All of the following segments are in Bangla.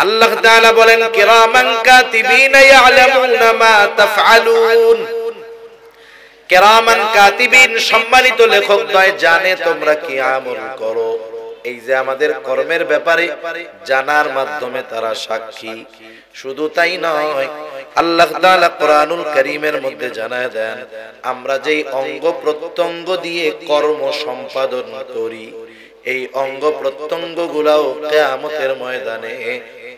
আল্লাহ তাআলা বলেন কিরামান কাতিবিনা ইয়ালামুনা মা তাফআলুন। কিরামান কাতিবিন সম্মানিত লেখকদ্বয় জানে তোমরা কি আমল করো। এই যে আমাদের কর্মের ব্যাপারে জানার মাধ্যমে তারা সাক্ষী। শুধু তাই নয়, আল্লাহ তাআলা কোরআনুল কারীমের মধ্যে জানায় দেন আমরা যেই অঙ্গ প্রত্যঙ্গ দিয়ে কর্ম সম্পাদন করি, এই অঙ্গ প্রত্যঙ্গ গুলাও কিয়ামতের ময়দানে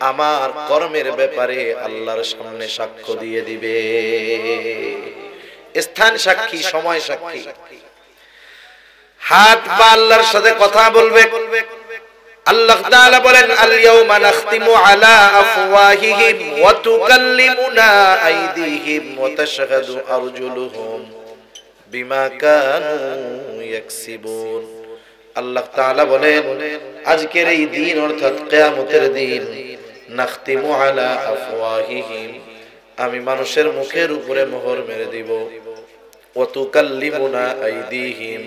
আমার কর্মের ব্যাপারে আল্লাহর সামনে সাক্ষ্য দিয়ে দিবে। স্থান সাক্ষী, সময় সাক্ষী। হাত পা আল্লাহর সাথে কথা বলবে। আল্লাহ তাআলা বলেন আল ইয়াউমা নাখতিমু আলা আফওয়াহিহিম ওয়া তুকাল্লিমুনা আইদিহিম ওয়া তাশহাদু আরজুলুহুম বিমা কানু ইয়াকসিবুন। আল্লাহ তাআলা বলেন আজকের এই দিন অর্থাৎ কিয়ামতের দিন, নাখতিমু আলা আফওয়াহিহিম, আমি মানুষের মুখের উপরে মোহর মেরে দিব। ওয়া তুকাল্লিমুনা আইদিহিম,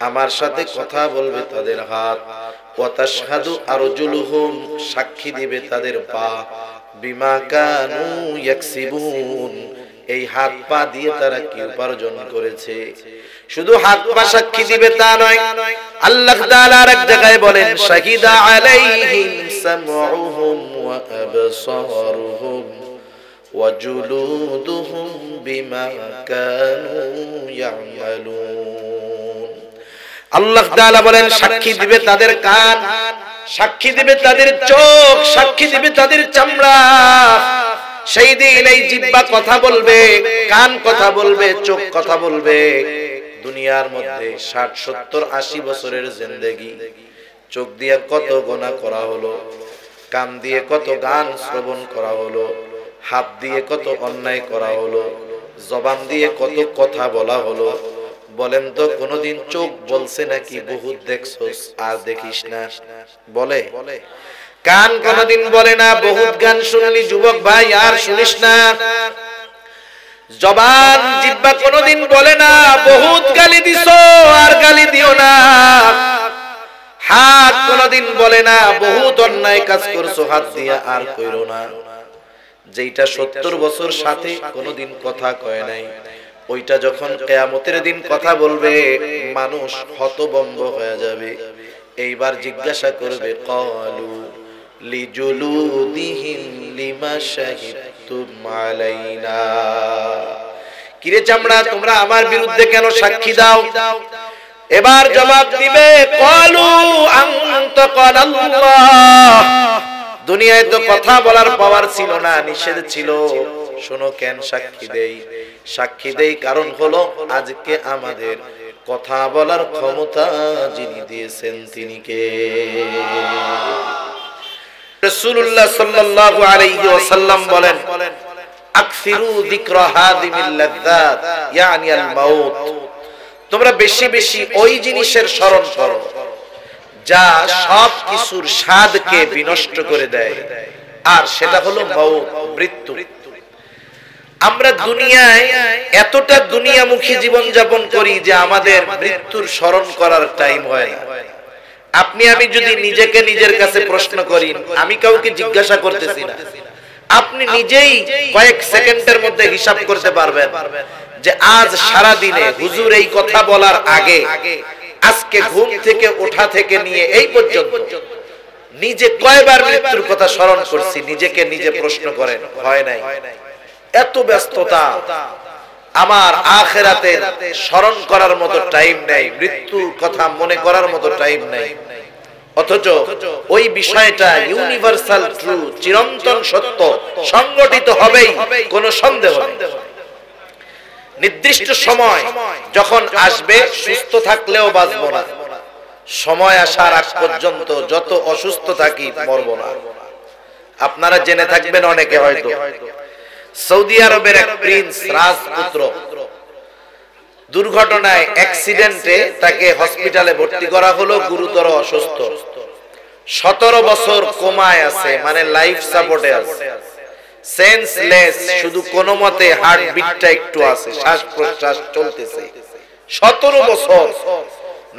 আমার সাথে কথা বলবে তাদের হাত। ওয়া তাশহাদু আরজুলুহুম, সাক্ষী দিবে তাদের পা। বিমা কানু ইয়াকসিবুন, এই হাত পা দিয়ে তারা কি উপার্জন করেছে। শুধু হাত পা সাক্ষী দিবে তা নয়, আল্লাহ তাআলা আরেক জায়গায় বলেন শাহিদা আলাইহিম সামউহুম ওয়া আবসারুহুম ওয়া জুলুদুহুম বিমা কানু ইয়ামালুন। আল্লাহ তাআলা বলেন সাক্ষী দিবে তাদের কান, সাক্ষী দিবে তাদের চোখ, সাক্ষী দিবে তাদের চামড়া। সেই দিন এই জিহ্বা কথা বলবে, কান কথা বলবে, চোখ কথা বলবে। দুনিয়ার মধ্যে 60, 70, 80 বছরের জিন্দেগি, চোখ দিয়ে কত গুনাহ করা হলো, কান দিয়ে কত গান শ্রবণ করা হলো, হাত দিয়ে কত অন্যায় করা হলো, জবান দিয়ে কত কথা বলা হলো। বলেন তো কোনদিন চোখ বলছে নাকি বহুত দেখছস আর দেখিস না? বলে? কান কোনদিন বলে না বহুত গান শুনলি যুবক ভাই আর শুনিস না? জবান জিহ্বা কোনদিন বলে না বহুত গালি দিছো আর গালি দিও না? হাত কোনদিন বলে না বহুত অন্যায় কাজ করছো হাত দিয়া আর কইরো না? যেটা 70 বছর সাথে কোনদিন কথা কয় নাই, ওইটা যখন কিয়ামতের দিন কথা বলবে মানুষ হতভম্ব হয়ে যাবে। এইবার জিজ্ঞাসা করবে ক্বালু লিজুলুদিহিম লিমা শাহিদতুম আলাইনা, কিরে চামড়া তোমরা আমার বিরুদ্ধে কেন সাক্ষী দাও? এবার জবাব দিবে ক্বালু আনতাকাল্লাহ, দুনিয়ায় তো কথা বলার পাওয়ার ছিল না, নিষেধ ছিল। শোনো কেন সাক্ষী দেই? সাক্ষী দেই কারণ হলো আজকে আমাদের কথা বলার ক্ষমতা যিনি দিয়েছেন তিনি কে? রাসূলুল্লাহ সাল্লাল্লাহু আলাইহি ওয়াসাল্লাম বলেন আকসিরু যিকরা হাদিমিল লাযযাত ইয়ানি আল মাউত, তোমরা বেশি বেশি ওই জিনিসের স্মরণ করো যা সব কিছুর স্বাদকে বিনষ্ট করে দেয়, আর সেটা হলো মাউত, মৃত্যু। আমরা দুনিয়ায় এতটা দুনিয়ামুখী জীবন যাপন করি যে আমাদের মৃত্যুর স্মরণ করার টাইম হয় না। আপনি আমি যদি নিজেকে নিজের কাছে প্রশ্ন করি, আমি কাউকে জিজ্ঞাসা করতেছি না, আপনি নিজেই কয়েক সেকেন্ডের মধ্যে হিসাব করতে পারবেন যে আজ সারা দিনে হুজুর এই কথা বলার আগে আজকে ঘুম থেকে ওঠা থেকে নিয়ে এই পর্যন্ত নিজে কয়বার মৃত্যুর কথা স্মরণ করছি। নিজেকে নিজে প্রশ্ন করেন, হয় নাই? এত ব্যস্ততা, আমার আখিরাতে স্মরণ করার মতো টাইম নাই, মৃত্যুর কথা মনে করার মতো টাইম নাই। অথচ ওই বিষয়টা ইউনিভার্সাল ট্রু, চিরন্তন সত্য, সংগঠিত হবেই, কোনো সন্দেহ নেই। নির্দিষ্ট সময় যখন আসবে, সুস্থ থাকলেও বাঁচব না, সময় আসার আগ পর্যন্ত যত অসুস্থ থাকি মরব না। আপনারা জেনে থাকবেন অনেকে হয়তো, সৌদি আরবের এক প্রিন্স রাজপুত্র দুর্ঘটনায়, অ্যাক্সিডেন্টে তাকে হসপিটালে ভর্তি করা হলো, গুরুতর অসুস্থ, 17 বছর কোমায় আছে, মানে লাইফ সাপোর্টে আছে, সেন্সলেস, শুধু কোনো মতে হার্টবিটটা একটু আছে, শ্বাস প্রশ্বাস চলতেছে। 17 বছর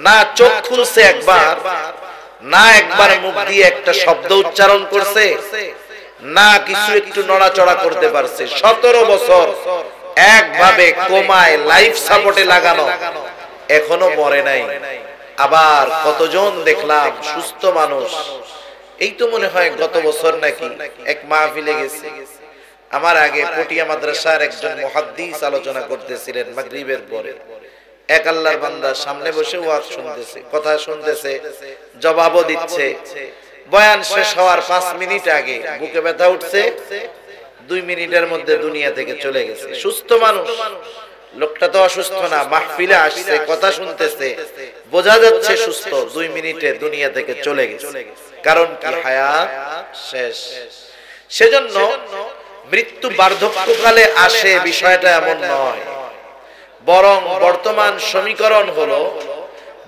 না চোখ খুলছে একবার, না একবার মুখ দিয়ে একটা শব্দ উচ্চারণ করছে, না কিছু একটু নড়াচড়া করতে পারছে। 17 বছর একভাবে কোমায় লাইফ সাপোর্টে লাগানো, এখনো মরে নাই। আবার কতজন দেখলাম সুস্থ মানুষ। এই তো মনে হয় গত বছর নাকি এক মাহফিলে গেছে, আমার আগে পটিয়া মাদ্রাসার একজন মুহাদ্দিস আলোচনা করতেছিলেন মাগরিবের পরে। এক আল্লাহর বান্দা সামনে বসে ওয়াজ শুনতেছে, কথা শুনতেছে, জবাবও দিচ্ছে। বয়ান শেষ হওয়ার 5 মিনিট আগে বুকে ব্যথা উঠছে, 2 মিনিটের মধ্যে দুনিয়া থেকে চলে গেছে। সুস্থ মানুষ, লোকটা তো অসুস্থ না, মাহফিলে আসছে, কথা শুনতেছে, বোঝা যাচ্ছে সুস্থ, 2 মিনিটে দুনিয়া থেকে চলে গেছে। কারণ কি? হায়াত শেষ। সেজন্য মৃত্যু বার্ধক্যকালে আসে, বিষয়টা এমন নয়। বরং বর্তমান সমীকরণ হলো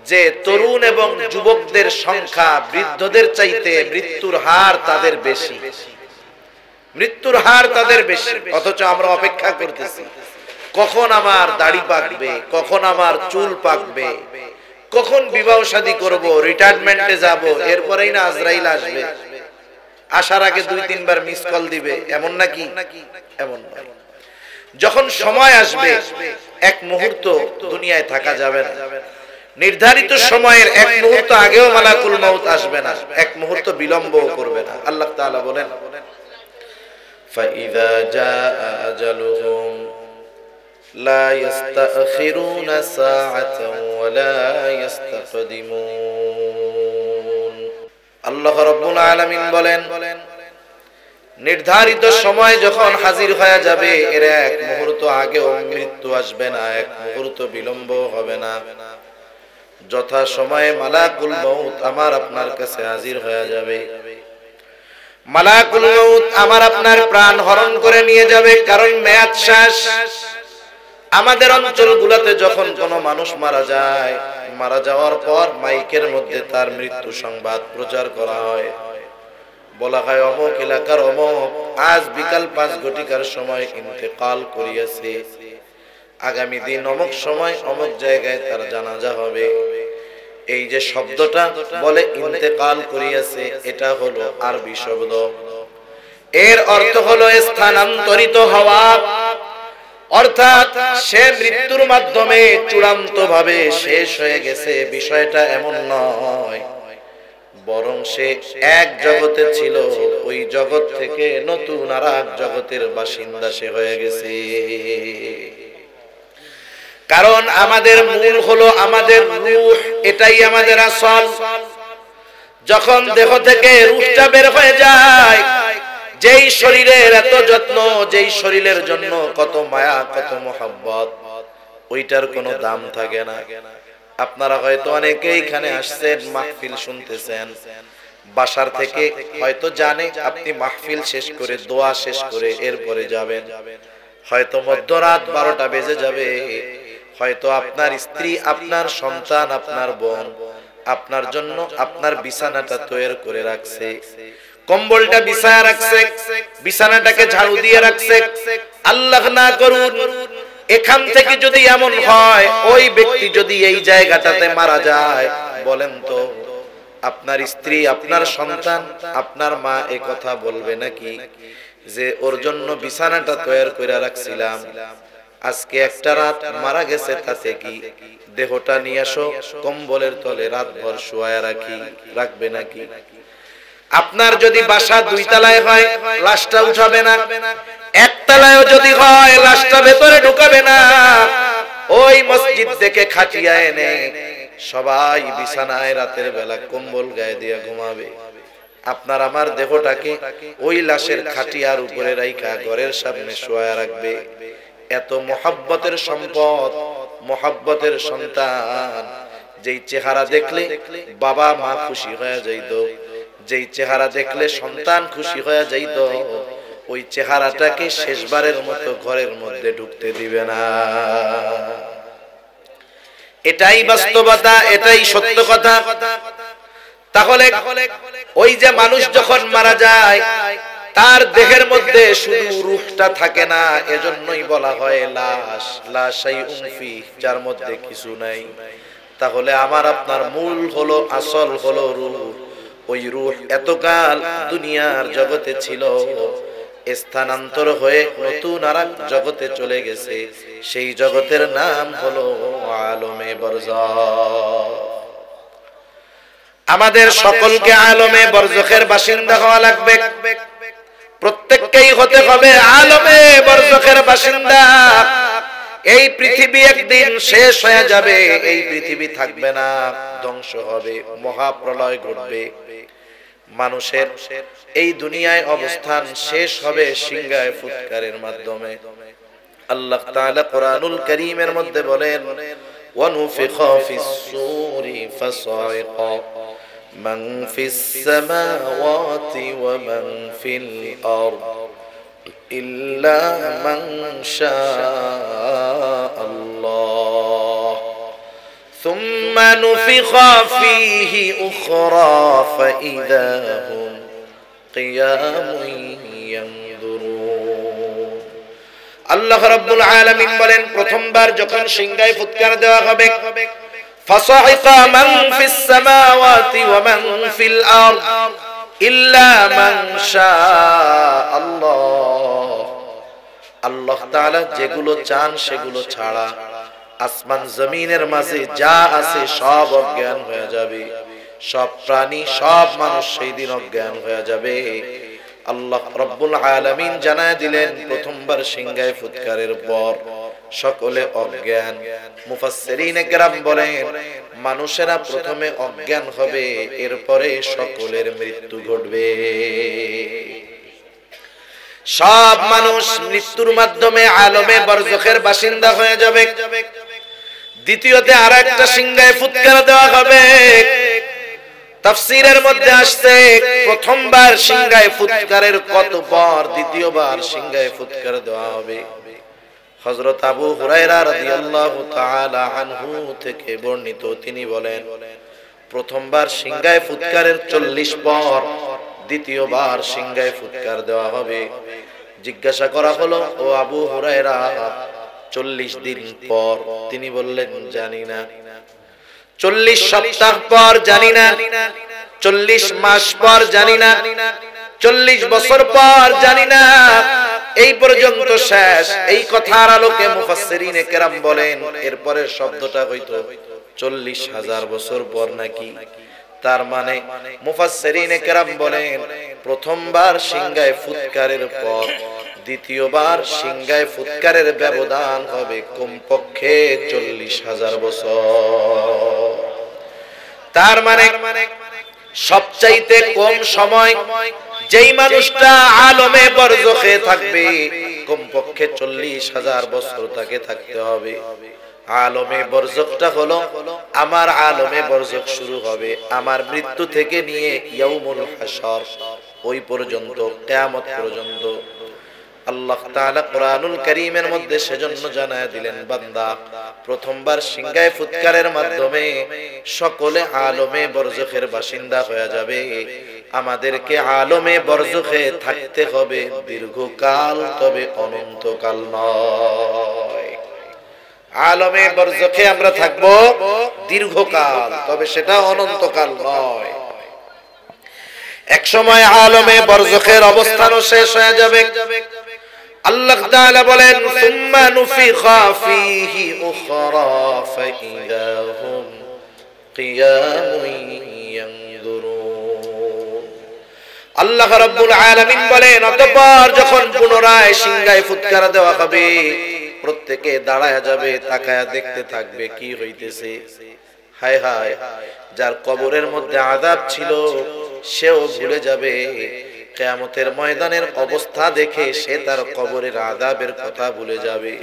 যে তরুণ এবং যুবকদের সংখ্যা বৃদ্ধদের চাইতে মৃত্যুর হার তাদের বেশি, মৃত্যুর হার তাদের বেশি। অথচ আমরা অপেক্ষা করতেছি কখন আমার দাড়ি পাকবে, কখন আমার চুল পাকবে, কখন বিবাহ শাদী করব, রিটায়ারমেন্টে যাব, এরপরেই না আজরাইল আসবে। আসার আগে 2-3 বার মিস কল দিবে, এমন নাকি? এমন নয়। যখন সময় আসবে এক মুহূর্ত দুনিয়ায় থাকা যাবে না। নির্ধারিত সময়ের এক মুহূর্ত আগেও মালাকুল মউত আসবে না, এক মুহূর্ত বিলম্বও করবে না। আল্লাহ তাআলা বলেন, ফাইযা জাআ আজালুহুম লা ইস্তাখিরুনা সাআতান ওয়া লা ইস্তাকদিমুন। আল্লাহ রাব্বুল আলামিন বলেন, নির্ধারিত সময় যখন হাজির হয়ে যাবে, এর এক মুহূর্ত আগেও মৃত্যু আসবে না, এক মুহূর্ত বিলম্ব হবে না। যথা সময়ে মালাকুল মউত আমার আপনার কাছে হাজির হয়ে যাবে। মালাকুল মউত আমার আপনার প্রাণ হরণ করে নিয়ে যাবে, কারণ মেয়াদ শেষ। আমাদের অঞ্চলগুলোতে যখন কোনো মানুষ মারা যায়, মারা যাওয়ার পর মাইকের মধ্যে তার মৃত্যু সংবাদ প্রচার করা হয়। বলা হয় অমুক এলাকার অমুক আজ বিকাল 5 ঘটিকার সময় ইন্তেকাল করিয়াছে, আগামী দিন অমুক সময় অমুক জায়গায় তার জানাজা হবে। এই যে শব্দটা বলে ইন্তেকাল করিয়াছে, এটা হলো আরবি শব্দ। এর অর্থ হলো স্থানান্তরিত হওয়া, অর্থাৎ সে মৃত্যুর মাধ্যমে চূড়ান্তভাবে শেষ হয়ে গেছে। বিষয়টা এমন নয়, বরং সে এক জগতে ছিল, ওই জগৎ থেকে নতুন আর এক জগতের বাসিন্দা সে হয়ে গেছে। কারণ আমাদের মূল হলো আমাদের রূহ, এটাই আমাদের আসল। যখন দেহ থেকে রূহটা বের হয়ে যায়, যেই শরীরের এত যত্ন, যেই শরীরের জন্য কত মায়া, কত মোহাব্বত, ওইটার কোনো দাম থাকে না। আপনারা হয়তো অনেকে এখানে আসছেন, মাহফিল শুনতেছেন, বাসার থেকে হয়তো জানে আপনি মাহফিল শেষ করে, দোয়া শেষ করে এরপরে যাবেন। হয়তো মধ্যরাত 12টা বেজে যাবে। হয়তো আপনার স্ত্রী, আপনার সন্তান, আপনার বোন আপনার জন্য আপনার বিছানাটা তৈরি করে রাখছে, কম্বলটা বিছায়া রাখছে, বিছানাটাকে ঝাড়ু দিয়ে রাখছে। আল্লাহ না করুন এখান থেকে যদি এমন হয়, ওই ব্যক্তি যদি এই জায়গাটাতে মারা যায়, বলেন তো আপনার স্ত্রী, আপনার সন্তান, আপনার মা এ কথা বলবে নাকি যে ওর জন্য বিছানাটা তৈরি করে রাখছিলাম, আজকে একটা রাত মারা গেছে, তাতে কি দেহটা নিয়ে আসো, কম্বলের তলে রাতভর শুয়ায়া রাখি, রাখবে নাকি? আপনার যদি বাসা 2 তলায় হয়, লাশটা উঠাবে না। 1 তলায়ও যদি হয়, লাশটা ভেতরে ঢুকাবে না। ওই মসজিদ থেকে খাটিয়া এনে সবাই বিছানায় রাতের বেলা কম্বল গায়ে দিয়ে ঘুমাবে। আপনার আমার দেহটাকে ওই লাশের খাটিয়ার উপরে রাইখা ঘরের সামনে শোয়া রাখবে। এত মোহাব্বতের সম্পদ, মোহাব্বতের সন্তান, যেই চেহারা দেখলে বাবা মা খুশি হয়ে যাইতো, যেই চেহারা দেখলে সন্তান খুশি হয়ে যাইত, ওই চেহারাটাকে শেষবারের মতো ঘরের মধ্যে ঢুকতে দিবে না। এটাই বাস্তবতা, এটাই সত্য কথা। তাহলে ওই যে মানুষ যখন মারা যায়, তার দেহের মধ্যে শুধু রূহটা থাকে না, এজন্যই বলা হয় লাশ, লা শাইউন ফি, যার মধ্যে কিছু নাই। তাহলে আমার আপনার মূল হলো, আসল হলো রূহ। ওই রূহ এতকাল দুনিয়ার জগতে ছিল, স্থানান্তর হয়ে নতুন আরেক জগতে চলে গেছে। সেই জগতের নাম হলো আলমে বরজাখ। আমাদের সকলকে আলমে বরজাখের বাসিন্দা হওয়া লাগবে। প্রত্যেককেই হতে হবে আলমে বরজাখের বাসিন্দা। এই পৃথিবী একদিন শেষ হয়ে যাবে, এই পৃথিবী থাকবে না, ধ্বংস হবে, মহাপ্রলয় ঘটবে। মানুষের এই দুনিয়ায় অবস্থান শেষ হবে সিংহায় ফুৎকারের মাধ্যমে। আল্লাহ তাআলা কোরআনুল কারীমের মধ্যে বলেন, ওয়ানুফিখা ফিস-সূরি ফাসাইকা মান ফিস-সামাওয়াতি ওয়া মান ফিল-আরদ ইল্লা মান শাআল্লাহ সুম্মা নুফিখা ফীহি উখরা ফাইযা হুম কিয়ামুন ইয়ানযুরুন। আল্লাহ রাব্বুল আলামিন বলেন, প্রথমবার যখন সিংহায় ফুৎকার দেওয়া হবে, ফাসাইকা মান ফিস-সামাওয়াতি ওয়া মান ফিল-আরদ ইল্লা মান শাআল্লাহ। আল্লাহ তাআলা যেগুলো চান সেগুলো ছাড়া আসমান জমিনের মাঝে যা আছে সব অজ্ঞান হয়ে যাবে। সব প্রাণী, সব মানুষ সেই দিন অজ্ঞান হয়ে যাবে। আল্লাহ রাব্বুল আলামিন জানায় দিলেন, প্রথমবার সিংহায় ফুৎকারের পর সকলে অজ্ঞান। মুফাসসিরিনে কেরাম বলেন, মানুষেরা প্রথমে অজ্ঞান হবে, এরপরে সকলের মৃত্যু ঘটবে। সব মানুষ মৃত্যুর মাধ্যমে আলমে বরজাখের বাসিন্দা হয়ে যাবে। দ্বিতীয়তে আরেকটা সিংহায় ফুৎকার দেওয়া হবে। তাফসীরের মধ্যে আসছে, প্রথমবার সিংহায় ফুৎকারের কত পর দ্বিতীয়বার সিংহায় ফুৎকার দেওয়া হবে। হযরত আবু হুরায়রা রাদিয়াল্লাহু তাআলা আনহু থেকে বর্ণিত, তিনি বলেন, প্রথমবার সিংহায় ফুৎকারের 40 পর দ্বিতীয়বার সিংহায় ফুৎকার দেওয়া হবে। জিজ্ঞাসা করা হলো, ও আবু হুরায়রা, 40 দিন পর? তিনি বললেন, জানি না। 40 সপ্তাহ পর? জানি না। 40 মাস পর? জানি না। 40 বছর পর? জানি না। এই পর্যন্ত শেষ। এই কথার আলোকে মুফাসসিরিনে কেরাম বলেন, এরপরের শব্দটা হয়তো 40,000 বছর পর নাকি। তার মানে মুফাসসিরিনে কেরাম বলেন, প্রথমবার সিংহায় ফুৎকারের পর দ্বিতীয়বার সিংহায় ফুৎকারের ব্যবধান হবে কমপক্ষে 40,000 বছর। তার মানে সবচাইতে কম সময় যেই মানুষটা আলমে বরজাখে থাকবে, কমপক্ষে 40,000 বছর তাকে থাকতে হবে। আলমে বরজাখটা হলো, আমার আলমে বরজাখ শুরু হবে আমার মৃত্যু থেকে নিয়ে ইয়াউমুল হাসর, ওই পর্যন্ত, কিয়ামত পর্যন্ত। আল্লাহ তাআলা কোরআনুল কারীমের মধ্যে সেজন্য জানায় দিলেন, বান্দা, প্রথমবার সিংহায় ফুৎকারের মাধ্যমে সকলে আলমে বরজাখের বাসিন্দা হয়ে যাবে। আমাদেরকে আলমে বরজাখে থাকতে হবে দীর্ঘকাল, তবে অনন্তকাল নয়। আলমে বরজাখে আমরা থাকব দীর্ঘকাল, তবে সেটা অনন্তকাল নয়। এক সময় আলমে বরজাখের অবস্থানও শেষ হয়ে যাবে। আল্লাহ তাআলা বলেন, সুম্মা নুফিখা ফীহি উখরা ফাইযা হুম কিয়ামুন ইয়ানযুরুন। আল্লাহ রাব্বুল আলামিন বলেন, অতঃপর যখন পুনরায় সিংহায় ফুৎকার দেওয়া হবে, প্রত্যেকে দাঁড়ায়া যাবে, তাকায়া দেখতে থাকবে কি হইতেছে। হায় হায়, যার কবরের মধ্যে আযাব ছিল সেও ভুলে যাবে। কিয়ামতের ময়দানের অবস্থা দেখে সে তার কবরের আযাবের কথা ভুলে যাবে।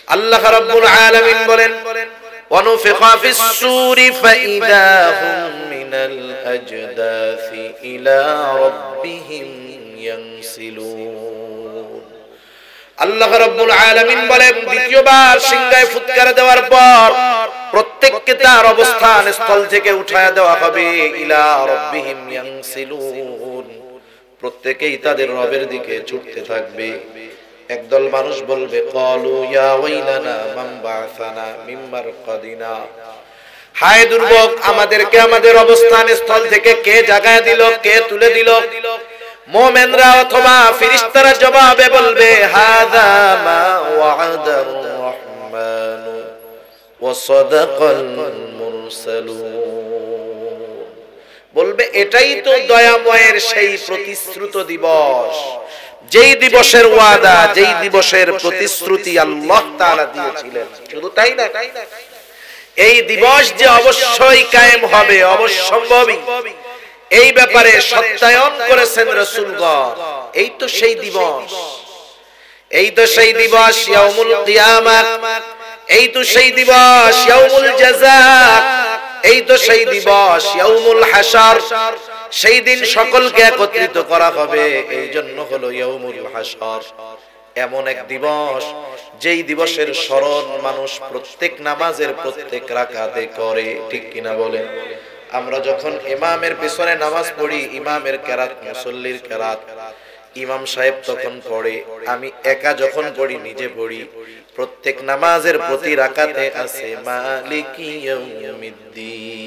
আল্লাহ রাব্বুল আলামিন বলেন, ওয়ানুফিখা ফিস-সূরি ফাইযা হুম মিনাল আজদাসি ইলা রাব্বিহিম ইয়ানসিলুন। আল্লাহ রাব্বুল আলামিন বলেন, দ্বিতীয়বার সিংহায় ফুৎকার দেওয়ার পর প্রত্যেককে তার অবস্থান স্থল থেকে উঠায়া দেওয়া হবে। ইলা রাব্বিহিম ইয়ানসিলুন, প্রত্যেকেই তাদের রবের দিকে ছুটতে থাকবে। একদল মানুষ বলবে, ক্বালু ইয়া ওয়াইলানা মান বা'সানা মিন মারকাদিনা, হায় দুর্ভোগ, আমাদেরকে আমাদের অবস্থান স্থল থেকে কে জাগায় দিল, কে তুলে দিল? মুমিনরা অথবা ফেরেশতারা জবাবে বলবে হাযা মা ওয়া'দার রাহমানু ওয়া সাদাকাল মুরসালুন। বলবে এটাই তো দয়াময়ের সেই প্রতিশ্রুত দিবস, যেই দিবসের ওয়াদা, যেই দিবসের প্রতিশ্রুতি আল্লাহ তাআলা দিয়েছিলেন। শুধু তাই না, এই দিবস যে অবশ্যই কায়েম হবে, অবশ্যম্ভাবী, এই ব্যাপারে সত্যায়ন করেছেন রাসূলগণ। এই তো সেই দিবস, এই তো সেই দিবস ইয়াউমুল কিয়ামাহ, এই তো সেই দিবস ইয়াউমুল জাযা, এই তো সেই দিবস ইয়াউমুল হাশর। সেই দিন সকলকে একত্রিত করা হবে, এই জন্য হলো ইয়াউমুল হাশর। এমন এক দিবস যেই দিবসের স্মরণ মানুষ প্রত্যেক নামাজের প্রত্যেক রাকাতে করে, ঠিক কিনা বলেন? আমরা যখন ইমামের পিছনে নামাজ পড়ি, ইমামের কেরাত, মুসল্লির কেরাত, ইমাম সাহেব তখন পড়ে, আমি একা যখন পড়ি, নিজে পড়ি, প্রত্যেক নামাজের প্রতি রাকাতে আছে মালিকি ইয়াউমিদ্দিন।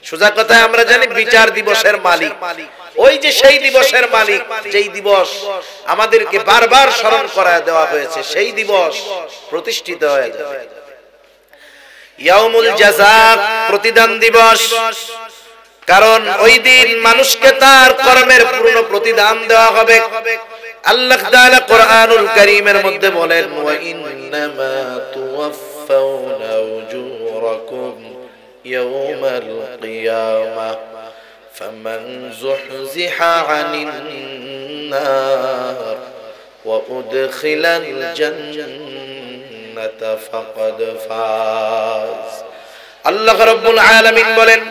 সোজা কথায় আমরা জানি বিচার দিবসের মালিক, ওই যে সেই দিবসের মালিক, যেই দিবস আমাদেরকে বারবার স্মরণ করায় দেওয়া হয়েছে, সেই দিবস প্রতিষ্ঠিত হয়ে যাবে। ইয়াউমুল জাযা, প্রতিদান দিবস। কারণ ওই দিন মানুষকে তার কর্মের পূর্ণ প্রতিদান দেওয়া হবে। আল্লাহ তাআলা কোরআনুল কারীমের মধ্যে বলেন ওয়া ইন্নামা তুওয়াফাউনা উজুরাকুম ইয়াউমাল কিয়ামাহ ফামান যুহজিহা আনিন নার ওয়া উদখিলাল জান্নাতা ফাকাদ ফাজ। আল্লাহ রাব্বুল আলামিন বলেন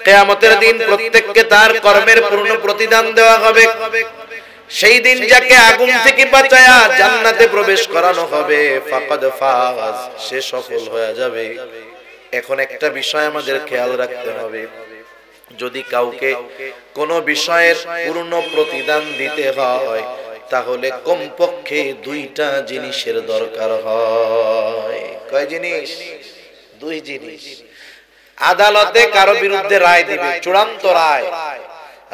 কিয়ামতের দিন প্রত্যেককে তার কর্মের পূর্ণ প্রতিদান দেওয়া হবে। সেই দিন যাকে আগুন থেকে বাঁচায়া জান্নাতে প্রবেশ করানো হবে, ফাকাদ ফাজ, সে সফল হয়ে যাবে। এখন একটা বিষয় আমাদের খেয়াল রাখতে হবে, যদি কাউকে কোনো বিষয়ের পূর্ণ প্রতিদান দিতে হয় তাহলে কমপক্ষে দুইটা জিনিসের দরকার হয়। কয় জিনিস? দুই জিনিস। আদালতে কারো বিরুদ্ধে রায় দিবে, চূড়ান্ত রায়,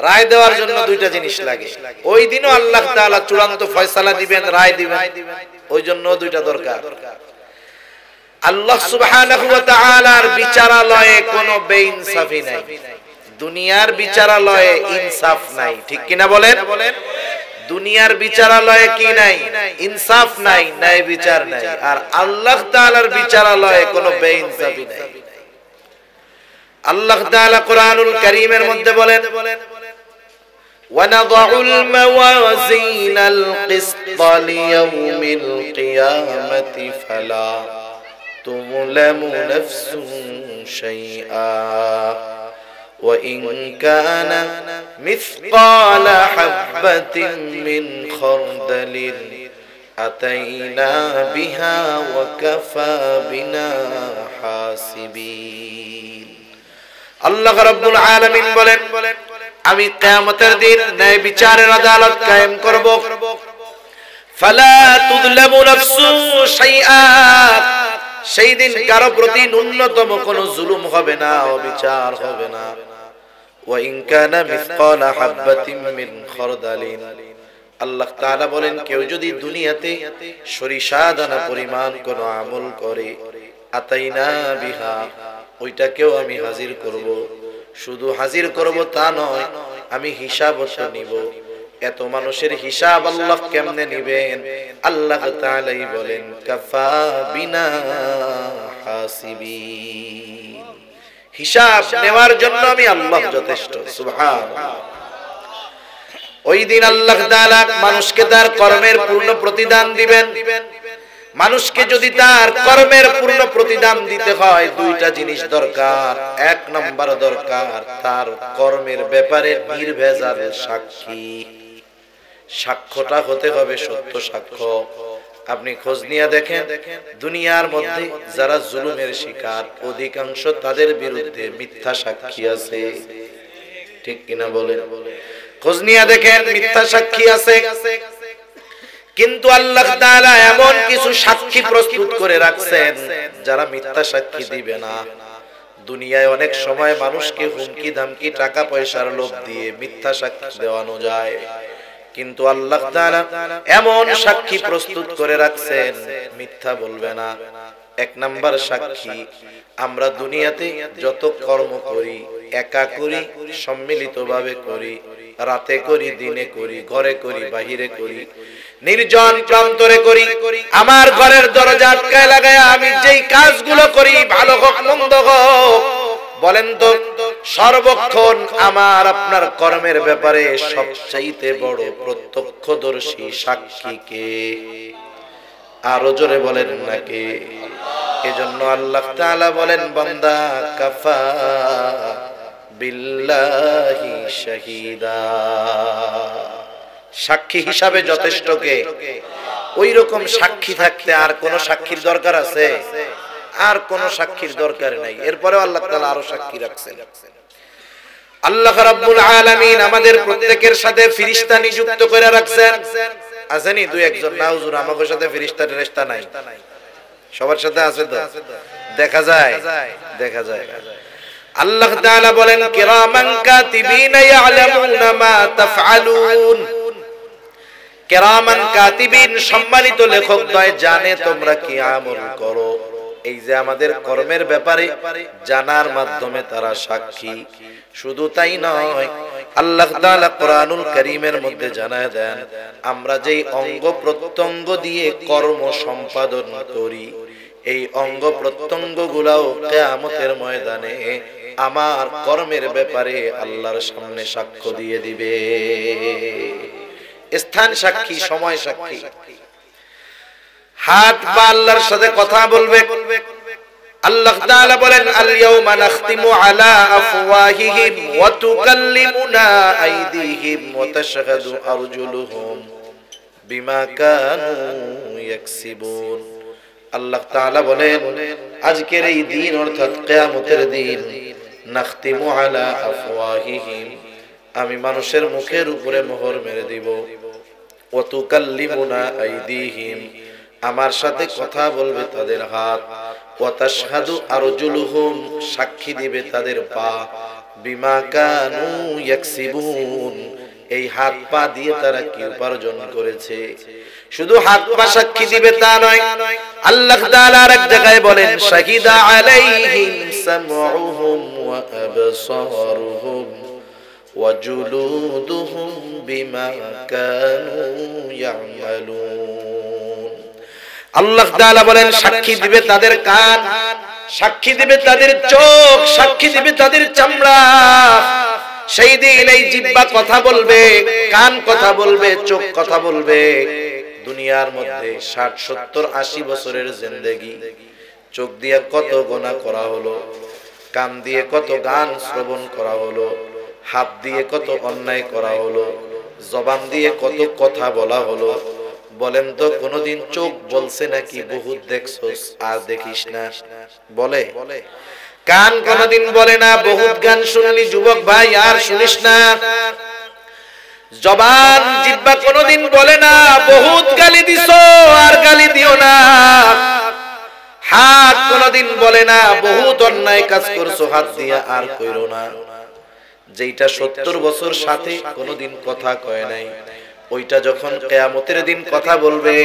রায় দেওয়ার জন্য দুইটা জিনিস লাগে। ওই দিনও আল্লাহ তাআলা চূড়ান্ত ফয়সালা দিবেন, রায় দিবেন, ওই জন্য দুইটা দরকার। আল্লাহ সুবহানাহু ওয়া তাআলার বিচারালয়ে কোনো বেইনসাফি নাই, দুনিয়ার বিচারালয়ে ইনসাফ নাই, ঠিক কিনা বলেন? দুনিয়ার বিচারালয়ে কি নাই? ইনসাফ নাই, ন্যায় বিচার নাই। আর আল্লাহ তাআলার বিচারালয়ে কোনো বেইনসাফি নাই। আল্লাহ তাআলা কোরআনুল কারীমের মধ্যে বলেন وَنَضَعُ الْمَوَازِينَ الْقِسْطَ لِيَوْمِ الْقِيَامَةِ فَلَا تُظْلَمُ نَفْسٌ شَيْئًا وَإِنْ كَانَ مِثْقَالَ حَبَّةٍ مِّنْ خَرْدَلٍ أَتَيْنَا بِهَا وَكَفَى بِنَا حَاسِبِينَ। আল্লাহ রাব্বুল আলামিন বলেন আমি কিয়ামতের দিন ন্যায় বিচারের আদালত কায়েম করব। ফালা তুযলামু নাফসুন শাইআ, সেই দিন কারো প্রতি ন্যূনতম কোনো জুলুম হবে না, অবিচার হবে না। ওয়া ইন কানা মিসকালা হাববাতিন মিন খারদালিন, আল্লাহ তাআলা বলেন কেউ যদি দুনিয়াতে সরিষা দানা পরিমাণ কোনো আমল করে, আতাইনা বিহা, ওইটাকেও আমি হাজির করব। শুধু হাজির করব তা নয়, আমি হিসাবও নিব। এত মানুষের হিসাব আল্লাহ কেমনে নেবেন? আল্লাহ তাআলাই বলেন কাফা বিনা হাসিবিন, হিসাব নেওয়ার জন্য আমি আল্লাহ যথেষ্ট। সুবহানাল্লাহ। ওই দিন আল্লাহ তাআলা মানুষকে তার কর্মের পূর্ণ প্রতিদান দিবেন। মানুষকে যদি তার কর্মের পূর্ণ প্রতিদান দিতে হয় দুইটা জিনিস দরকার। এক নম্বর দরকার তার কর্মের ব্যাপারে নির্ভেজাল সাক্ষী, সাক্ষ্যটা হতে হবে সত্য সাক্ষ্য। আপনি খোঁজ নিয়ে দেখেন দুনিয়ার মধ্যে যারা জুলুমের শিকার অধিকাংশ তাদের বিরুদ্ধে মিথ্যা সাক্ষী আছে, ঠিক কিনা বলেন? খোঁজ নিয়ে দেখেন মিথ্যা সাক্ষী আছে। কিন্তু আল্লাহ তাআলা এমন কিছু সাক্ষী প্রস্তুত করে রাখছেন যারা মিথ্যা সাক্ষী দিবে না। দুনিয়ায় অনেক সময় মানুষকে হুমকি ধামকি টাকা পয়সার লোভ দিয়ে মিথ্যা সাক্ষ্য দেওয়ানো যায়, কিন্তু আল্লাহ তাআলা এমন সাক্ষী প্রস্তুত করে রাখছেন মিথ্যা বলবে না। এক নাম্বার সাক্ষী, আমরা দুনিয়াতে যত কর্ম করি, একা করি, সম্মিলিতভাবে করি, রাতে করি, দিনে করি, ঘরে করি, বাহিরে করি, নির্জন প্রান্তরে করি, আমার ঘরের দরজা আটকায় লাগায় আমি যেই কাজগুলো করি, ভালো হোক মন্দ হোক, বলেন তো সর্বক্ষণ আমার আপনার কর্মের ব্যাপারে সবচাইতে বড় প্রত্যক্ষদর্শী সাক্ষী কে? আরো জোরে বলেন না কে? এজন্য আল্লাহ তাআলা বলেন, বান্দা কাফা বিল্লাহি শাহিদা, সাক্ষী হিসাবে যথেষ্ট কে? ওই রকম সাক্ষী থাকতে আর কোন সাক্ষীর দরকার আছে? আর কোন সাক্ষীর দরকার নাই। এরপরেও আল্লাহ তাআলা আরো সাক্ষী রাখছেন। আল্লাহ রাব্বুল আলামিন আমাদের প্রত্যেকের সাথে ফেরেশতা নিযুক্ত করে রাখছেন। আছেনি দুই একজন? না হুজুর, আমাদের সাথে ফেরেশতা টেরেশতা নাই। সবার সাথে আছে তো? দেখা যায়, দেখা যায়। আল্লাহ তাআলা বলেন, কিরামান কাতিবিনা ইয়ালামুনা মা তাফআলুন। কিরামান কাতিবিন, সম্মানিত লেখকদ্বয় জানে তোমরা কি আমল করো। এই যে আমাদের কর্মের ব্যাপারে জানার মাধ্যমে তারা সাক্ষী। শুধু তাই নয়, আল্লাহ তাআলা কোরআনুল কারীমের মধ্যে জানায় দেন, আমরা যেই অঙ্গ প্রত্যঙ্গ দিয়ে কর্ম সম্পাদন করি, এই অঙ্গ প্রত্যঙ্গ গুলাও কিয়ামতের ময়দানে আমার কর্মের ব্যাপারে আল্লাহর সামনে সাক্ষ্য দিয়ে দিবে। স্থান সাক্ষী, সময় সাক্ষী। হাত পা আল্লাহর সাথে কথা বলবে। আল্লাহ তাআলা বলেন, আল ইয়াউমা নাখতিমু আলা আফওয়াহিহিম ওয়া তুকাল্লিমুনা আইদিহিম ওয়া তাশহাদু আরজুলুহুম বিমা কানু ইয়াকসিবুন। আল্লাহ তাআলা বলেন, আজকের এই দিন অর্থাৎ কিয়ামতের দিন, নাখতিমু আলা আফওয়াহিহিম, আমি মানুষের মুখের উপরে মোহর মেরে দিব, ওয়া তুকাল্লিমুনা আইদিহিম, আমার সাথে কথা বলবে তাদের হাত, ওয়া তাশহাদু আরজুলুহুম, সাক্ষী দিবে তাদের পা, বিমা কানু ইয়াকসিবুন, এই হাত পা দিয়ে তারা কি উপার্জন করেছে। শুধু হাত পা সাক্ষী দিবে তা নয়, আল্লাহ তাআলা আরেক জায়গায় বলেন, শাহিদা আলাইহিম সামউহুম ওয়া আবসারুহুম ওয়া জুলুদুহুম বিমা কানু ইয়ামালুন। আল্লাহ তাআলা বলেন, সাক্ষী দিবে তাদের কান, সাক্ষী দিবে তাদের চোখ, সাক্ষী দিবে তাদের চামড়া। সেই দিন এই জিহ্বা কথা বলবে, কান কথা বলবে, চোখ কথা বলবে। দুনিয়ার মধ্যে 60, 70, 80 বছরের জিন্দেগি, চোখ দিয়ে কত গুনাহ করা হলো, কান দিয়ে কত গান শ্রবণ করা হলো, হাত দিয়ে কত অন্যায় করা হলো, জবান দিয়ে কত কথা বলা হলো। বলেন তো কোনদিন চোখ বলছে নাকি বহুত দেখছস আর দেখিস না? বলে? কান কোনদিন বলে না বহুত গান শুনলি যুবক ভাই আর শুনিস না? জবান জিহ্বা কোনদিন বলে না বহুত গালি দিছো আর গালি দিও না? হাত কোনদিন বলে না বহুত অন্যায় কাজ করছো হাত দিয়া আর কইরো না? যেটা 70 বছর সাথে কোনদিন কথা কয় নাই, ওইটা যখন কিয়ামতের দিন কথা বলবে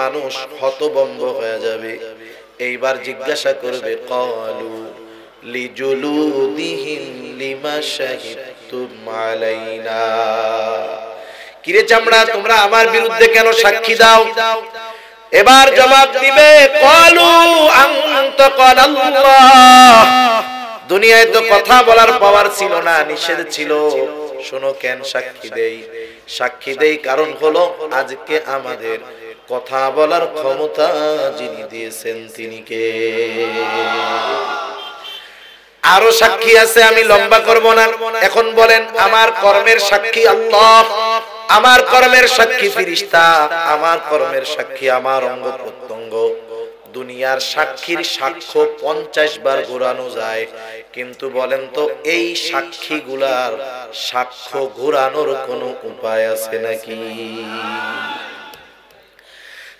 মানুষ হতভম্ব হয়ে যাবে। এইবার জিজ্ঞাসা করবে, ক্বালু লিজুলুদিহিম লিমা শাহিদতুম আলাইনা, কিরে চামড়া তোমরা আমার বিরুদ্ধে কেন সাক্ষী দাও? এবার জবাব দিবে, ক্বালু আনতাকাল্লাহ, দুনিয়ায় তো কথা বলার পাওয়ার ছিল না, নিষেধ ছিল। শোনো কেন সাক্ষী দেই? সাক্ষী দেই কারণ হলো আজকে আমাদের কথা বলার ক্ষমতা যিনি দিয়েছেন তিনি কে? আরো সাক্ষী আছে, আমি লম্বা করব না। এখন বলেন, আমার কর্মের সাক্ষী আল্লাহ, আমার কর্মের সাক্ষী ফেরেশতা, আমার কর্মের সাক্ষী আমার অঙ্গ প্রত্যঙ্গ। দুনিয়ার সাক্ষীর সাক্ষ্য 50 বার ঘোরানো যায়, কিন্তু বলেন তো এই সাক্ষীগুলার সাক্ষ্য ঘোরানোর কোনো উপায় আছে নাকি?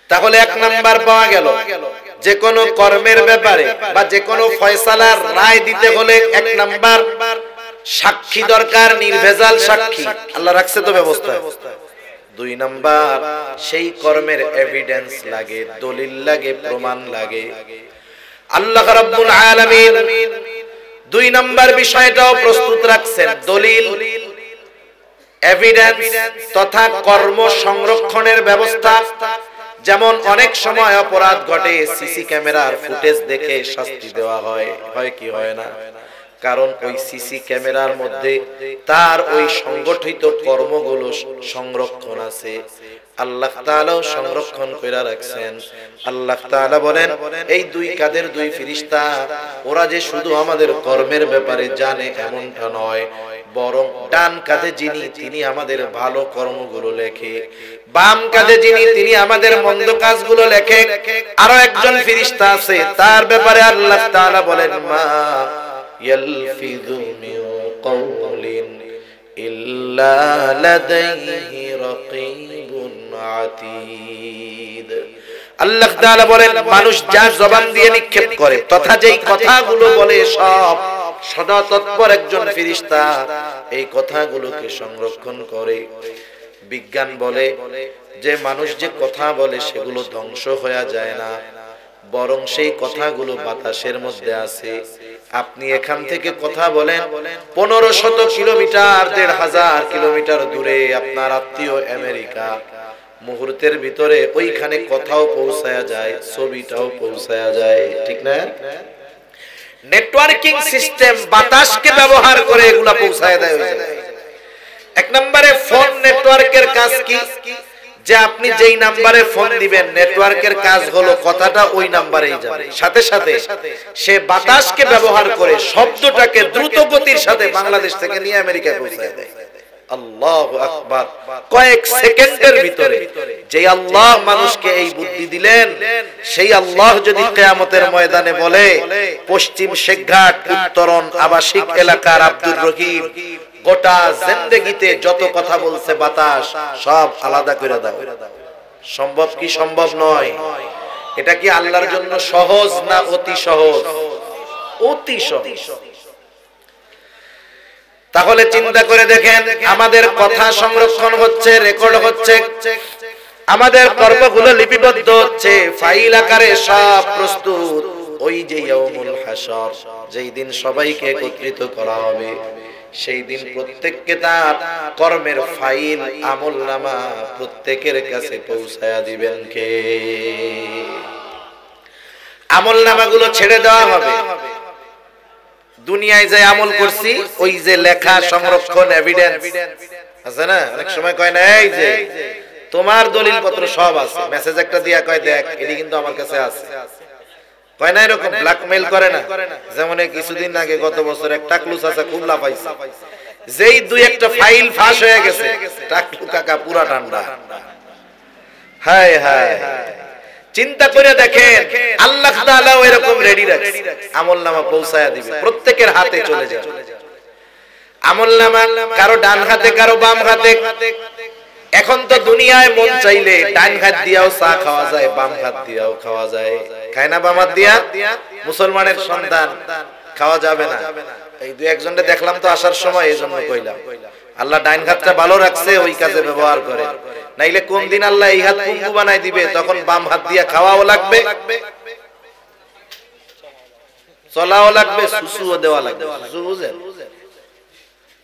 তাহলে এক নাম্বার পাওয়া গেল, যে কোনো কর্মের ব্যাপারে বা যে কোনো ফয়সালার রায় দিতে হলে এক নাম্বার সাক্ষী দরকার, নির্ভেজাল সাক্ষী। আল্লাহ রাখছে তো ব্যবস্থা। দুই নাম্বার সেই কর্মের এভিডেন্স লাগে, দলিল লাগে, প্রমাণ লাগে। আল্লাহ রাব্বুল আলামিন দুই নাম্বার বিষয়টাও প্রস্তুত রাখছেন, দলিল, এভিডেন্স তথা কর্ম সংরক্ষণের ব্যবস্থা। যেমন অনেক সময় অপরাধ ঘটে, সিসি ক্যামেরার ফুটেজ দেখে শাস্তি দেওয়া হয়, হয় কি হয় না? কারণ ওই সিসি ক্যামেরার মধ্যে তার ওই সংগঠিত কর্মগুলো সংরক্ষণ আছে। আল্লাহ তাআলাও সংরক্ষণ করে রাখছেন। আল্লাহ তাআলা বলেন, এই দুই কাঁধের দুই ফেরেশতা, ওরা যে শুধু আমাদের কর্মের ব্যাপারে জানে এমনটা নয়, বরং ডান কাঁধে যিনি, তিনি আমাদের ভালো কর্মগুলো লেখে, বাম কাঁধে যিনি, তিনি আমাদের মন্দ কাজগুলো লেখে। আরো একজন ফেরেশতা আছে, তার ব্যাপারে আল্লাহ তাআলা বলেন, মা ইয়ালফিযু মিন কাওলিন ইল্লা লাদাইহি রাকীবুন আতীদ। আল্লাহ তাআলা বলেন, মানুষ যা জবান দিয়ে নিক্ষেপ করে তথা যেই কথাগুলো বলে, সব সদা তৎপর একজন ফেরেশতা এই কথাগুলোকে সংরক্ষণ করে। বিজ্ঞান বলে যে মানুষ যে কথা বলে সেগুলো ধ্বংস হয়ে যায় না, বরং সেই কথাগুলো বাতাসের মধ্যে আছে। আপনি এখান থেকে কথা বলেন 1500 কিলোমিটার, 1500 কিলোমিটার দূরে আপনার আত্মীয় আমেরিকা, মুহূর্তের ভিতরে ওইখানে কথাও পৌঁছায়া যায়, ছবিটাও পৌঁছায়া যায়, ঠিক না? নেটওয়ার্কিং সিস্টেম বাতাসকে ব্যবহার করে এগুলা পৌঁছায় দেয়। এক নম্বরে ফোন নেটওয়ার্কের কাজ কি? যে আপনি যেই নাম্বারে ফোন দিবেন, নেটওয়ার্কের কাজ হলো কথাটা ওই নাম্বারেই যাবে, সাথে সাথে সে বাতাসকে ব্যবহার করে শব্দটাকে দ্রুত গতির সাথে বাংলাদেশ থেকে নিয়ে আমেরিকায় পৌঁছায় দেয়। আল্লাহু আকবার। কয়েক সেকেন্ডের ভিতরে যে আল্লাহ মানুষকে এই বুদ্ধি দিলেন, সেই আল্লাহ যদি কিয়ামতের ময়দানে বলে, পশ্চিম শেখঘাট উত্তরণ আবাসিক এলাকার আব্দুর রহিম গোটা জিন্দেগিতে যত কথা বলছে বাতাস সব আলাদা করে দাও, সম্ভব কি সম্ভব নয়? এটা কি আল্লাহর জন্য সহজ না অতি সহজ? অতি সহজ। তাহলে চিন্তা করে দেখেন, আমাদের কথা সংরক্ষণ হচ্ছে, রেকর্ড হচ্ছে, আমাদের কর্মগুলো লিপিবদ্ধ হচ্ছে, ফাইল আকারে সব প্রস্তুত। ওই যে ইয়াউমুল হাসর, যেই দিন সবাইকে একত্রিত করা হবে, সেই দিন প্রত্যেককে তার কর্মের ফাইল, আমলনামা প্রত্যেকের কাছে পৌঁছায়া দিবেন কে? আমলনামাগুলো ছেড়ে দেওয়া হবে। দুনিয়ায় যে আমল করছি ওই যে লেখা সংরক্ষণ এভিডেন্স আছে না, অনেক সময় কয় না এই যে তোমার দলিল পত্র সব আছে, মেসেজ একটা দিয়া কয় দেখ এটি কিন্তু আমার কাছে আছে, কয় না এরকম ব্ল্যাকমেইল করে না? যেমন কিছুদিন আগে গত বছর এক টাকলু চাচা খুব লাফাইছে, যেই দুই একটা ফাইল ফাঁস হয়ে গেছে, টাকলু কাকা পুরা ঠান্ডা। হায় হায়, চিন্তা করে দেখেন, আল্লাহ তাআলা এরকম রেডি রাখছে, আমলনামা পৌঁছায়া দিবে, প্রত্যেকের হাতে চলে যাবে আমলনামা, কারো ডান হাতে কারো বাম হাতে। এখন তো দুনিয়ায় মন চাইলে ডান হাত দিয়াও চা খাওয়া যায়, বাম হাত দিয়াও খাওয়া যায়, খায় না? বাম হাত দিয়া মুসলমানের সন্তান খাওয়া যাবে না? এই দুই একজনকে দেখলাম তো আসার সময়, এই জন্য কইলাম আল্লাহ ডাইন হাতটা ভালো রাখছে, ওই কাজে ব্যবহার করে, নাইলে কোন দিন আল্লাহ এই হাত পুঙ্গু বানাই দিবে, তখন বাম হাত দিয়া খাওয়াও লাগবে, চলাও লাগবে, সুসুও দেওয়া লাগবে। সুসু বুঝেন?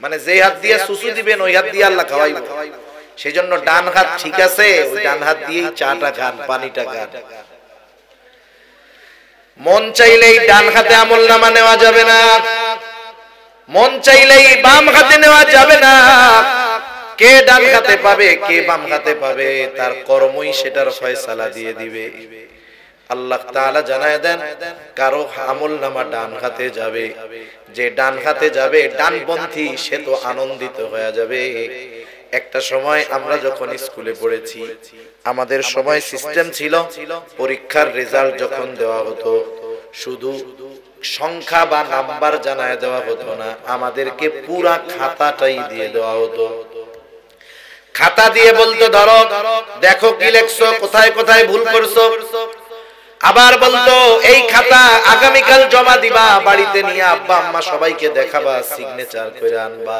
মানে যে হাত দিয়ে সুসু দিবেন ওই হাত দিয়ে আল্লাহ খাওয়াইবে। সেই জন্য ডান হাত ঠিক আছে, ওই ডান হাত দিয়েই চাটা খান, পানিটা খান। মন চাইলেই ডান হাতে আমলনামা নেওয়া যাবে না, মন চাইলেই বাম হাতে নেওয়া যাবে না। কে ডান হাতে পাবে কে বাম হাতে পাবে, তার কর্মই সেটার ফয়সালা দিয়ে দিবে। আল্লাহ তাআলা জানায় দেন, কারো আমলনামা ডান হাতে যাবে, যে ডান হাতে যাবে ডানপন্থী, সে তো আনন্দিত হয়ে যাবে। একটা সময় আমরা যখন স্কুলে পড়েছি, আমাদের সময় সিস্টেম ছিল, পরীক্ষার রেজাল্ট যখন দেওয়া হতো শুধু সংখ্যা বা নাম্বার জানায় দেওয়া হতো না, আমাদেরকে পুরা খাতাটাই দিয়ে দেওয়া হতো। খাতা দিয়ে বলতো ধরো দেখো কি লেখছো, কোথায় কোথায় ভুল করছো। আবার বলতো এই খাতা আগামীকাল জমা দিবা, বাড়িতে নিয়ে আব্বা আম্মা সবাইকে দেখাবা, সিগনেচার করে আনবা।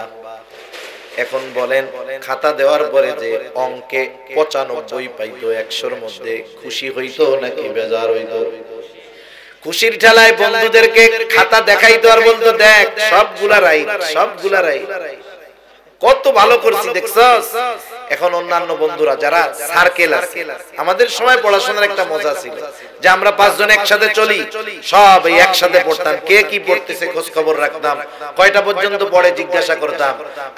এখন বলেন খাতা দেওয়ার পরে যে অঙ্কে 95 পাইতো 100-র মধ্যে, খুশি হইতো নাকি বেজার হইতো? খুশির ঠেলায় বন্ধুদেরকে খাতা দেখাইতো আর বলতো দেখ সবগুলা রাইট, সবগুলা রাইট, কত ভালো করছি দেখছস। এখন অন্যান্য বন্ধুরা যারা সার্কেল আছে, আমাদের সময় পড়াশোনার একটা মজা ছিল যে আমরা 5 জন একসাথে চলি, সব একসাথে পড়তাম, কে কি পড়তেছে খোঁজ খবর রাখতাম, কয়টা পর্যন্ত পড়ে জিজ্ঞাসা করতাম।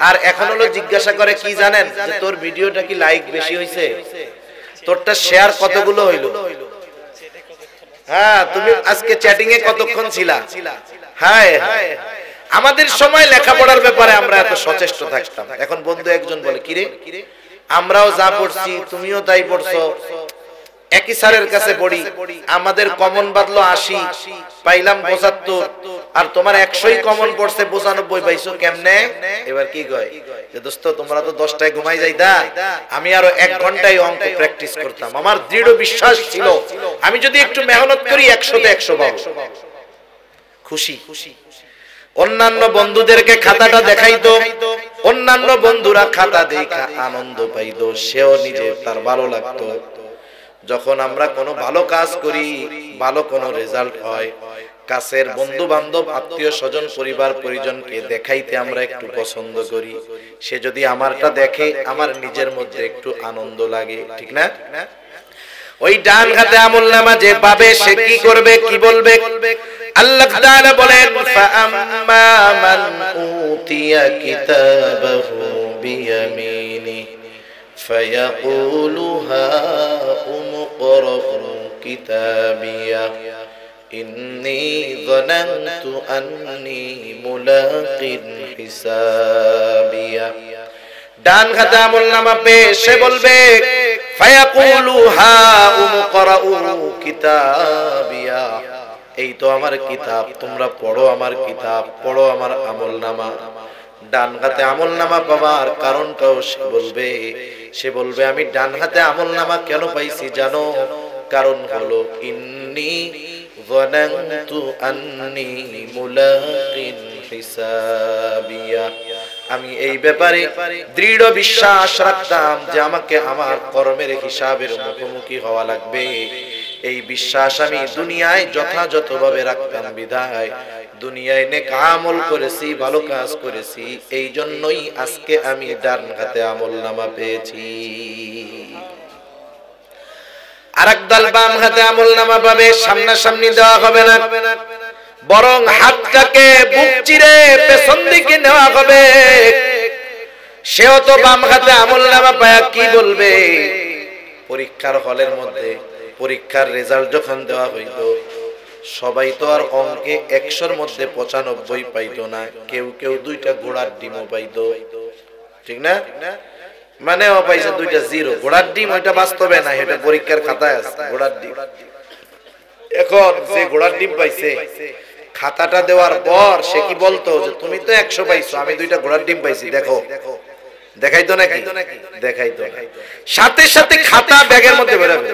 আর এখন হলো জিজ্ঞাসা করে কি জানেন, যে তোর ভিডিওটা কি লাইক বেশি হইছে, তোরটা শেয়ার কতগুলো হইলো, হ্যাঁ তুমি আজকে চ্যাটিং এ কতক্ষণ ছিলা। হ্যাঁ আমাদের সময় লেখাপড়ার ব্যাপারে আমরা এত সচেষ্ট থাকতাম। এখন বন্ধু একজন বলে কিরে আমরাও যা পড়ছি তুমিও তাই পড়ছো, একই স্যারের কাছে পড়ি, আমাদের কমন বাদলো 80, পাইলাম 75, আর তোমার 100ই কমন পড়ছে 95 পাইছো কেমনে? এবার কি কয় যে দোস্ত তোমরা তো 10টায় ঘুমাই যাইতা, আমি আরো 1 ঘন্টায় অঙ্ক প্র্যাকটিস করতাম, আমার দৃঢ় বিশ্বাস ছিল আমি যদি একটু মেহনত করি 100তে 100 পাবো। খুশি। অন্যান্য বন্ধুদেরকে খাতাটা দেখাইতো, অন্যান্য বন্ধুরা খাতা দেখা আনন্দ পাইতো, সেও নিজে তার ভালো লাগতো। যখন আমরা কোনো ভালো কাজ করি, ভালো কোনো রেজাল্ট হয়, কাছের বন্ধু বান্ধব আত্মীয় স্বজন পরিবার পরিজনকে দেখাইতে আমরা একটু পছন্দ করি। সে যদি আমারটা দেখে আমার নিজের মধ্যে একটু আনন্দ লাগে, ঠিক না? ওই ডান হাতে আমলনামা যে পাবে সে কি করবে, কি বলবে? আল্লাহ তাআলা বলেন ফাআম্মা মান উতিয়া কিতাবাহু বিয়ামিনি ফায়াকুলু হাউম ইকরাউ কিতাবিয়া ইন্নী যানানতু আন্নী মুলাকিন হিসাবিয়া। ডান হাতে আমলনামা পেয়ে সে বলবে ফায়াকুলু হাউম ইকরাউ কিতাবিয়া, এই তো আমার কিতাব, তোমরা পড়ো আমার কিতাব, পড়ো আমার আমলনামা। ডান হাতে আমলনামা পাওয়ার কারণটাও সে বলবে আমি ডান হাতে আমলনামা কেন পাইছি জানো? কারণ হলো ইন্নী যানানতু আন্নী মুলাকিন হিসাবিয়া, আমি এই ব্যাপারে দৃঢ় বিশ্বাস রাখতাম যে আমাকে আমার কর্মের হিসাবের মুখোমুখি হওয়া লাগবে। এই বিশ্বাস আমি দুনিয়ায় যথাযথভাবে রাখতাম বিধায় দুনিয়ায় নেক আমল করেছি, ভালো কাজ করেছি, এই জন্যই আজকে আমি ডান হাতে আমলনামা পেয়েছি। আরেক দল বাম হাতে আমলনামা পাবে, সামনাসামনি দেওয়া হবে না, বরং হাতটাকে বুক চিরে পেছন দিকে নেওয়া হবে। সেও তো বাম হাতে আমলনামা পায়া কি বলবে? পরীক্ষার হলের মধ্যে পরীক্ষার রেজাল্ট যখন দেওয়া হইতো, সবাই তো আর অঙ্কে 100-র মধ্যে 95 পাইতো না, কেউ কেউ 2টা ঘোড়ার ডিমও পাইতো, ঠিক না? মানে ও পাইছে 2টা 0, ঘোড়ার ডিম ওইটা বাস্তবে না, এটা পরীক্ষার খাতায় আছে ঘোড়ার ডিম। এখন যে ঘোড়ার ডিম পাইছে, খাতাটা দেওয়ার পর সে কি বলতো যে তুমি তো 100 পাইছো, আমি 2টা ঘোড়ার ডিম পাইছি, দেখো। দেখাইতো নাকি? দেখাইতো। সাথে সাথে খাতা ব্যাগের মধ্যে বেরাবে,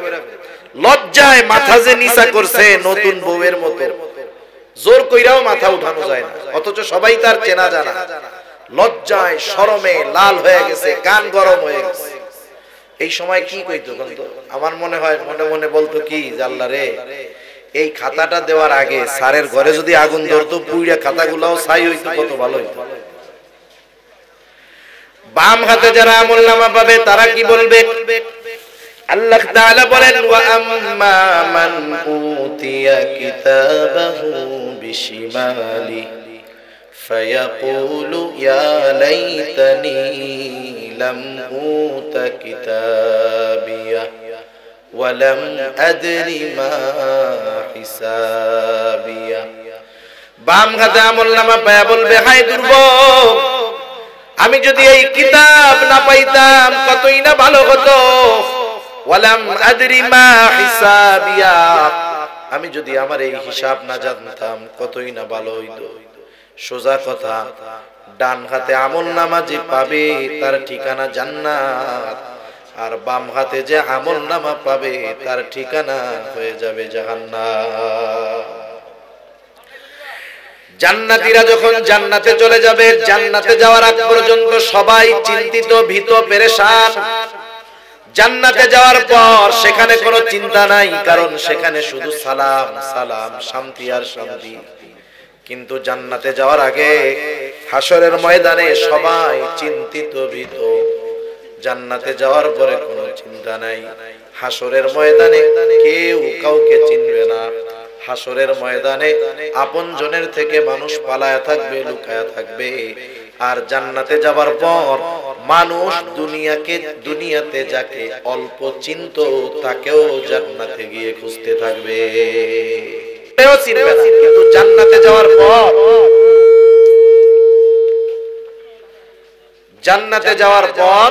লজ্জায় মাথা যে নিচা করছে নতুন বউয়ের মতো, জোর কইরাও মাথা উঠানো যায় না, অথচ সবাই তার চেনা জানা। লজ্জায় শরমে লাল হয়ে গেছে, কান গরম হয়ে গেছে। এই সময় কি কইতো বলতো? আমার মনে হয় মনে মনে বলতো কি, আল্লাহ রে, এই খাতাটা দেওয়ার আগে স্যারের ঘরে যদি আগুন ধরতো, পুইরা খাতাগুলাও ছাই হইতো, কত ভালো হইতো। বাম হাতে যারা আমলনামা পাবে তারা কি বলবে? আল্লাহ তাআলা বলেন ওয়া আম্মা মান উতিয়া কিতাবাহু বিশিমালি ফায়াকুলু ইয়া লাইতানি লাম উতা কিতাবিয়া ওয়া লাম আদরি মা হিসাবিয়া। বাম হাতে আমলনামা পায়া বলবে হায় দুর্ভোগ, আমি যদি এই কিতাব না পাইতাম কতই না ভালো হতো। ওয়ালাম আদরি মা হিসাবিয়া, আমি যদি আমার এই হিসাব না জানতাম কতই না ভালো হইতো। সোজা কথা, ডান হাতে আমলনামা যে পাবে তার ঠিকানা জান্নাত, আর বাম হাতে যে আমলনামা পাবে তার ঠিকানা হয়ে যাবে জাহান্নাম। জান্নাতীরা যখন জান্নাতে চলে যাবে, জান্নাতে যাওয়ার আগ পর্যন্ত সবাই চিন্তিত, ভীত, পেরেশান। জান্নাতে যাওয়ার পর সেখানে কোনো চিন্তা নাই, কারণ সেখানে শুধু সালাম সালাম, শান্তি আর শান্তি। কিন্তু জান্নাতে যাওয়ার আগে হাসরের ময়দানে সবাই চিন্তিত, ভীত। জান্নাতে যাওয়ার পরে কোনো চিন্তা নাই। হাসরের ময়দানে কেউ কাউকে চিনবে না। হাসরের ময়দানে আপনজনের থেকে মানুষ পালায়া থাকবে, লুকায়া থাকবে। আর জান্নাতে যাবার পর মানুষ দুনিয়াতে যাকে অল্প চিনত তাকেও জান্নাতে গিয়ে খুঁজতে থাকবে, চিনবে না। কিন্তু জান্নাতে যাওয়ার পর, জান্নাতে যাওয়ার পর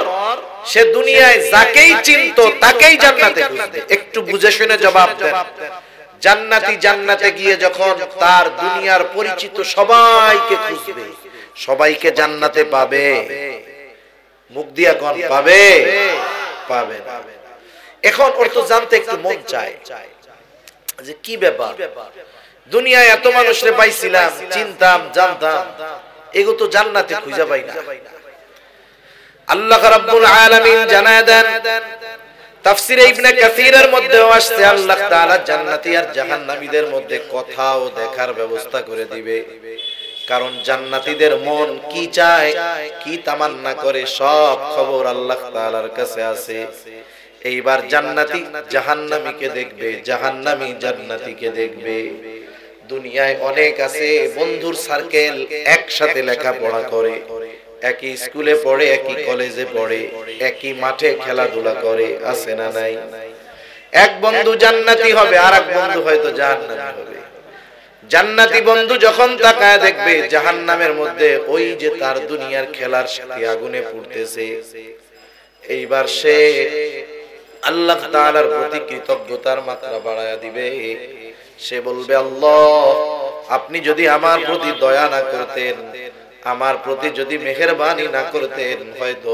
সে দুনিয়ায় যাকেই চিনত তাকেই জান্নাতে খুঁজবে। একটু বুঝে শুনে জবাব দেন। জান্নাতি জান্নাতে গিয়ে যখন তার দুনিয়ার পরিচিত সবাইকে খুঁজবে, সবাইকে জান্নাতে পাবে? মুখ দিয়া কোন পাবে? পাবে না। এখন ওর তো জানতে একটু মন চায় যে কি ব্যাপার, দুনিয়ায় এত মানুষরে পাইছিলাম, চিনতাম, জানতাম, এগো তো জান্নাতে খুঁজে পাই না। আল্লাহ রাব্বুল আলামিন জানায় দেন, তাফসীরে ইবনে কাসীরের মধ্যেও আসছে, আল্লাহ তাআলা জান্নাতি আর জাহান্নামীদের মধ্যে কথা ও দেখার ব্যবস্থা করে দিবে। কারণ জান্নাতীদের মন কি চায়, কি তামান্না করে, সব খবর আল্লাহ তাআলার কাছে আছে। এইবার জান্নাতি জাহান্নামীকে দেখবে, জাহান্নামী জান্নাতীকে দেখবে। দুনিয়ায় অনেক আছে বন্ধুর সার্কেল, একসাথে লেখাপড়া করে, একই স্কুলে পড়ে, একই কলেজে পড়ে, একই মাঠে খেলাধুলা করে, আছে না নাই? এক বন্ধু জান্নাতি হবে, আর এক বন্ধু হয়তো জাহান্নামী হবে। জান্নাতি বন্ধু যখন তাকায় দেখবে জাহান্নামের মধ্যে ওই যে তার দুনিয়ার খেলার সাথে আগুনে পুড়তেছে, এইবার সে আল্লাহ তাআলার প্রতি কৃতজ্ঞতার মাত্রা বাড়ায়া দিবে। সে বলবে, আল্লাহ, আপনি যদি আমার প্রতি দয়া না করতেন, আমার প্রতি যদি মেহেরবানি না করতেন, হয়তো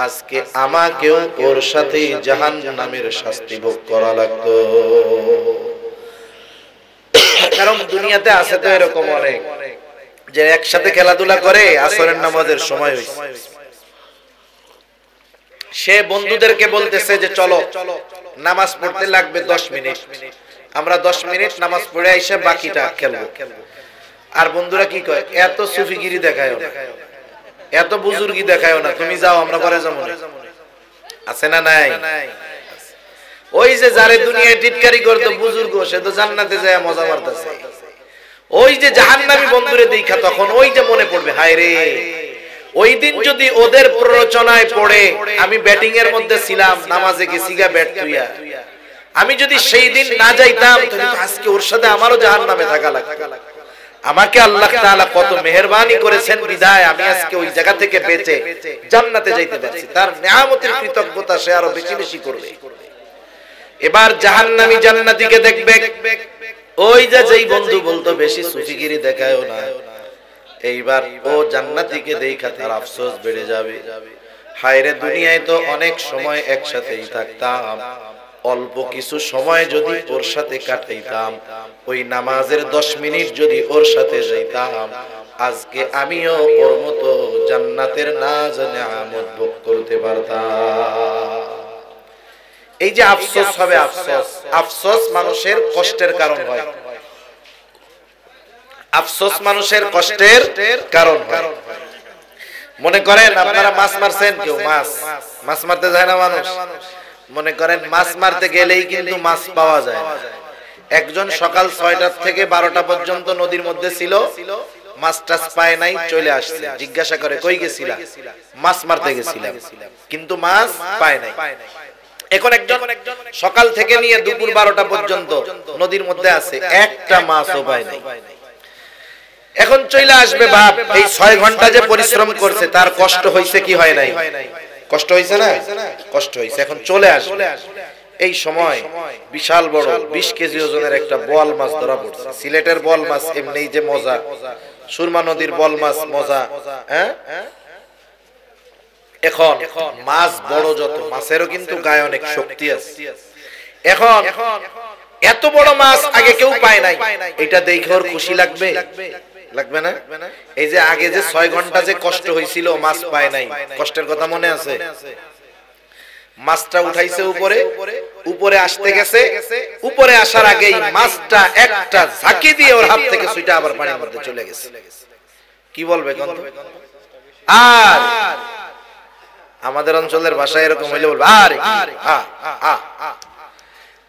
আজকে আমাকেও ওর সাথে জাহান্নামের শাস্তি ভোগ করা লাগতো। কারণ দুনিয়াতে আছে তো এরকম অনেক, যে একসাথে খেলাধুলা করে, আসরের নামাজের সময় হইছে, সে বন্ধুদেরকে বলতেছে যে চলো নামাজ পড়তে লাগবে 10 মিনিট, আমরা 10 মিনিট নামাজ পড়ে এসে বাকিটা খেলবো। আর বন্ধুরা কি কয়, এত সুফিগিরি দেখায়ও না, এত বুজুর্গি দেখায়ও না, তুমি যাও, আমরা পরে যাবো। আছে না নাই? ওই যে যারে দুনিয়ায় টিটকারি করতো বুজুর্গ, সে তো জান্নাতে যায় মজা মারতেছে। ওই যে জাহান্নামী বন্ধুরে দেখা তখন ওই যে মনে পড়বে, হায় রে, ওই দিন যদি ওদের প্ররোচনায় পড়ে আমি ব্যাটিং এর মধ্যে ছিলাম, নামাজে গেছি গা ব্যাট তুইয়া, আমি যদি সেই দিন না যাইতাম তাহলে আজকে ওর সাথে আমারও জাহান্নামে থাকা লাগতো। আমাকে আল্লাহ তাআলা কত মেহেরবানি করেছেন বিধায় আমি আজকে ওই জায়গা থেকে বেঁচে জান্নাতে যাইতে পারছি। তার নিয়ামতের কৃতজ্ঞতা সে আরো বেশি বেশি করবে। এবার জাহান্নামী জান্নাতীকে দেখবে, ওই যে যেই বন্ধু বলতো বেশি সুফিগিরি দেখায়ও না, এইবার ও জান্নাতীকে দেখা তার আফসোস বেড়ে যাবে। হায় রে, দুনিয়ায় তো অনেক সময় একসাথেই থাকতাম, অল্প কিছু সময় যদি ওর সাথে কাটাইতাম, ওই নামাজের 10 মিনিট যদি ওর সাথে যাইতাম, আজকে আমিও ওর মতো জান্নাতের নাজ নিয়ামত ভোগ করতে পারতাম। এই যে আফসোস হবে, আফসোস, আফসোস মানুষের কষ্টের কারণ হয়, আফসোস মানুষের কষ্টের কারণ হয়। মনে করেন আপনারা মাছ মারছেন, কেউ মাছ মারতে যায় না মানুষ, মনে করেন মাছ মারতে গেলেই কিন্তু মাছ পাওয়া যায় না। একজন সকাল 6টা থেকে 12টা পর্যন্ত নদীর মধ্যে ছিল, মাছ টাছ পায় নাই, চলে আসছে। জিজ্ঞাসা করে, কই গেছিলা? মাছ মারতে গেছিলাম, কিন্তু মাছ পায় নাই। এখন একজন সকাল থেকে নিয়ে দুপুর 12টা পর্যন্ত নদীর মধ্যে আছে, একটা মাছও পায় নাই। এখন চলে আসবে বাপ, এই 6 ঘন্টা যে পরিশ্রম করছে তার কষ্ট হইছে কি হয় নাই? কষ্ট হইছে না? কষ্ট হইছে। এখন চলে আসবে, এই সময় বিশাল বড় 20 কেজি ওজনের একটা বোয়াল মাছ ধরা পড়ছে। সিলেটের বোয়াল মাছ এমনিই যে মজা, সুরমা নদীর বোয়াল মাছ মজা, হ্যাঁ। এখন মাছ বড় যত, মাছেরও কিন্তু গায়ে অনেক শক্তি আছে। এখন এত বড় মাছ আগে কেউ পায় নাই, এটা দেখে ওর খুশি লাগবে? লাগবে না? এই যে আগে যে 6 ঘন্টা যে কষ্ট হয়েছিল মাছ পায় নাই, কষ্টের কথা মনে আছে? মাছটা উঠাইছে উপরে, উপরে আসতে গেছে, উপরে আসার আগেই মাছটা একটা ঝাঁকি দিয়ে ওর হাত থেকে ছুটে আবার পানির মধ্যে চলে গেছে। কি বলবে? আর আমাদের অঞ্চলের ভাষায় এরকম হইলে বলবে আরে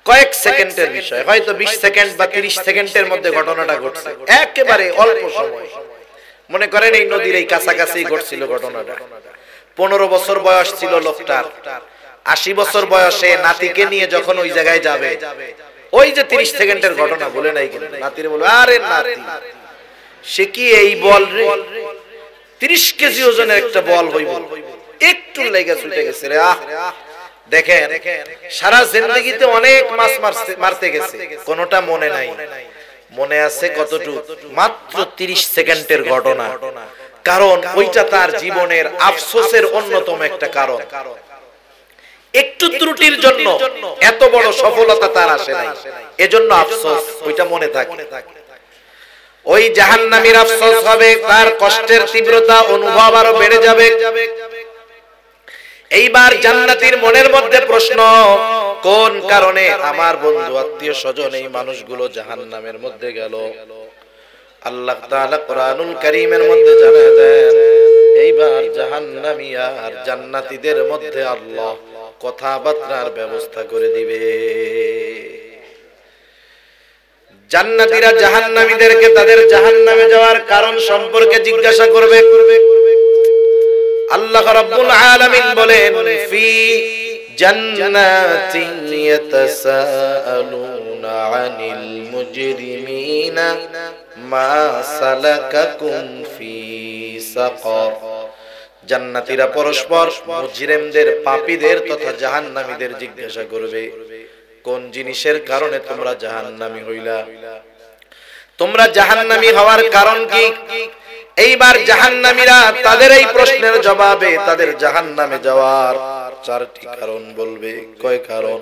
কয়েক সেকেন্ডের বিষয়, হয়তো 20 সেকেন্ড বা 30 সেকেন্ডের মধ্যে ঘটনাটা ঘটছে, একেবারে অল্প সময়। মনে করেন এই নদীর এই কাছাকাছি ঘটছিল ঘটনাটা। 15 বছর বয়স ছিল লোকটার, 80 বছর বয়সে নাতিকে নিয়ে যখন ওই জায়গায় যাবে, ওই যে 30 সেকেন্ডের ঘটনা বলে নাই কিন্তু, নাতিরে বলবে আরে নাতি সে কি এই বল রে, 30 কেজি ওজনের একটা বল হইব, একটু লেগে ছুটে গেছে রে। দেখেন সারা জিন্দেগিতে অনেক মাছ মারতে গেছে, কোনটা মনে নাই। মনে আছে কতটুকু? মাত্র 30 সেকেন্ডের ঘটনা। কারণ ওইটা তার জীবনের আফসোসের অন্যতম একটা কারণ। একটু ত্রুটির জন্য এত বড় সফলতা তার আসে নাই, এজন্য আফসোস, ওইটা মনে থাকে। ওই জাহান্নামীর আফসোস হবে, তার কষ্টের তীব্রতা অনুভব আরো বেড়ে যাবে। এইবার জান্নাতীর মনের মধ্যে প্রশ্ন, কোন কারণে আমার বন্ধু আত্মীয় স্বজন এই মানুষগুলো জাহান্নামের মধ্যে গেল? আল্লাহ তাআলা কোরআনুল কারীমের মধ্যে জানায় দেন, এইবার জাহান্নামী আর জান্নাতীদের মধ্যে আল্লাহ কথাবার্তার ব্যবস্থা করে দিবে। জান্নাতীরা জাহান্নামীদেরকে তাদের জাহান্নামে যাওয়ার কারণ সম্পর্কে জিজ্ঞাসা করবে। আল্লাহ রাব্বুল আলামিন বলেন, ফি জান্নাতিন ইয়াতাসাআলুনা আনিল মুজরিমিনা মা সালাকাকুম ফি সাকার। জান্নাতীরা পরস্পর মুজরিমদের, পাপীদের তথা জাহান্নামীদের জিজ্ঞাসা করবে, কোন জিনিসের কারণে তোমরা জাহান্নামী হইলা? তোমরা জাহান্নামী হওয়ার কারণ কি? এইবার জাহান্নামীরা তাদের এই প্রশ্নের জবাবে তাদের জাহান্নামে যাওয়ার 4টি কারণ বলবে। কয় কারণ?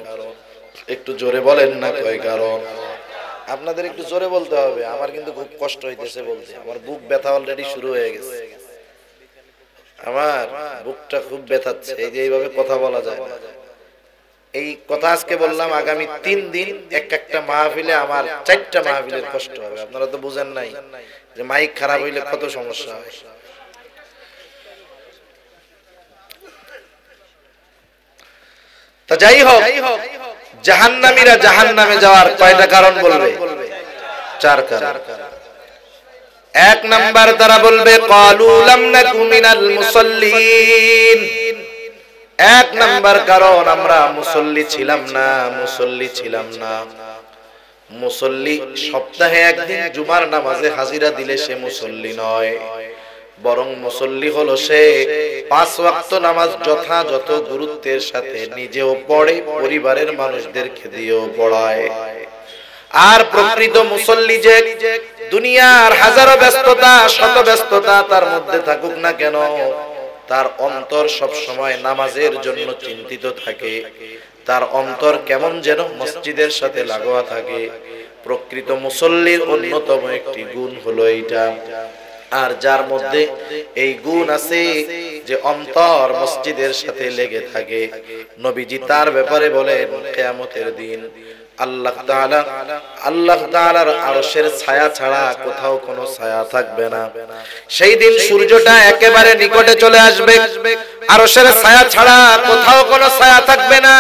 একটু জোরে বলেন না, কয় কারণ? আপনাদের একটু জোরে বলতে হবে, আমার কিন্তু খুব কষ্ট হইতেছে বলতে, আমার বুক ব্যথা অলরেডি শুরু হয়ে গেছে, আমার বুকটা খুব ব্যথাচ্ছে। এই যে এইভাবে কথা বলা যায় না। এই কথা আজকে বললাম, আগামী 3 দিন একটা মাহফিলে আমার 4টা মাহফিলের কষ্ট হবে। আপনারা তো বুঝেন নাই যে মাইক খারাপ হইলে কত সমস্যা হয়। তা যাই হোক, জাহান্নামীরা জাহান্নামে যাওয়ার কয়টা কারণ বলবে? 4 কারণ। 1 নাম্বার, তারা বলবে ক্বালু লাম নাকু মিনাল মুসাল্লিন। 1 নাম্বার কারণ, আমরা মুসল্লি ছিলাম না, মুসল্লি ছিলাম না। মুসল্লি সপ্তাহে একদিন জুমার নামাজে হাজিরা দিলে সে মুসল্লি নয়, বরং মুসল্লি হলো সে 5 ওয়াক্ত নামাজ যথাযথ গুরুত্বের সাথে নিজেও পড়ে, পরিবারের মানুষদেরকে দিয়েও পড়ায়। আর প্রকৃত মুসল্লি যে দুনিয়ার হাজারো ব্যস্ততা, শত ব্যস্ততা তার মধ্যে থাকুক না কেন, তার অন্তর সব সময় নামাজের জন্য চিন্তিত থাকে, তার অন্তর কেমন যেন মসজিদের সাথে লাগোয়া থাকে। প্রকৃত মুসল্লির অন্যতম একটি গুণ হলো এইটা। আর যার মধ্যে এই গুণ আছে যে অন্তর মসজিদের সাথে লেগে থাকে, নবীজি তার ব্যাপারে বলেন, কিয়ামতের দিন আল্লাহ তাআলার আরশের ছায়া ছাড়া কোথাও কোনো ছায়া থাকবে না। সেই দিন সূর্যটা একেবারে নিকটে চলে আসবে, আরশের ছায়া ছাড়া কোথাও কোনো ছায়া থাকবে না।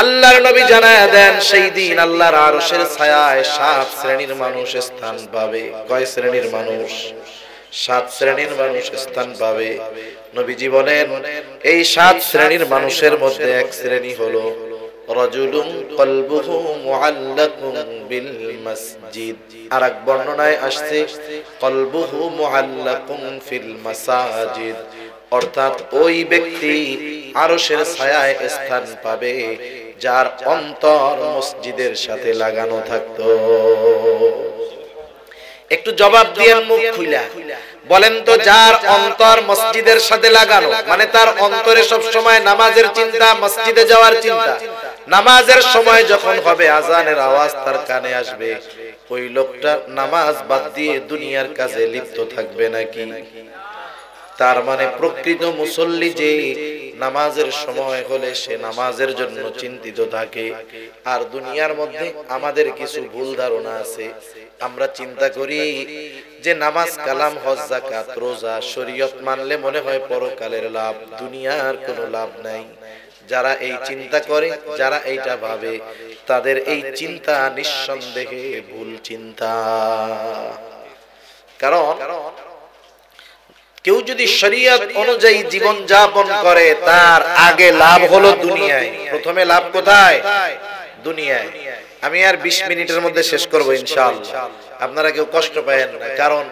আল্লাহর নবী জানায়া দেন, সেই দিন আল্লাহর আরশের ছায়ায় 7 শ্রেণীর মানুষ স্থান পাবে। কয় শ্রেণীর মানুষ? 7 শ্রেণীর মানুষ স্থান পাবে। নবীজি বলেন, এই 7 শ্রেণীর মানুষের মধ্যে এক শ্রেণী হলো রাজুলুন কলবুহু মুআল্লাকুন বিল মসজিদ। আর এক বর্ণনায় আসছে কলবুহু মুআল্লাকুন ফিল মাসাজিদ, অর্থাৎ ওই ব্যক্তি আরশের ছায়ায় স্থান পাবে যার অন্তর মসজিদের সাথে লাগানো থাকতো। একটু জবাব দিয়ে মুখ খুইলা বলেন তো, যার অন্তর মসজিদের সাথে লাগানো, মানে তার অন্তরে সব সময় নামাজের চিন্তা, মসজিদে যাওয়ার চিন্তা, নামাজের সময় যখন হবে আজানের আওয়াজ তার কানে আসবে, ওই লোকটা নামাজ বাদ দিয়ে দুনিয়ার কাজে লিপ্ত থাকবে নাকি? তার মানে প্রকৃত মুসল্লি যে নামাজের সময় হলে সে নামাজের জন্য চিন্তিত থাকে। আর দুনিয়ার মধ্যে আমাদের কিছু ভুল ধারণা আছে। আমরা চিন্তা করি যে নামাজ, কালাম, হজ, যাকাত, রোজা, শরীয়ত মানলে মনে হয় পরকালের লাভ, দুনিয়ার কোনো লাভ নাই। যারা এই চিন্তা করে, যারা এইটা ভাবে, তাদের এই চিন্তা নিঃসন্দেহে ভুল চিন্তা। কারণ কেউ যদি শরীয়ত অনুযায়ী জীবন যাপন করে, তার আগে লাভ হলো দুনিয়ায়। প্রথমে লাভ কোথায়? দুনিয়ায়। আমি আর 20 মিনিটের মধ্যে শেষ করব ইনশাআল্লাহ, আপনারা কেউ কষ্ট পাবেন না। কারণ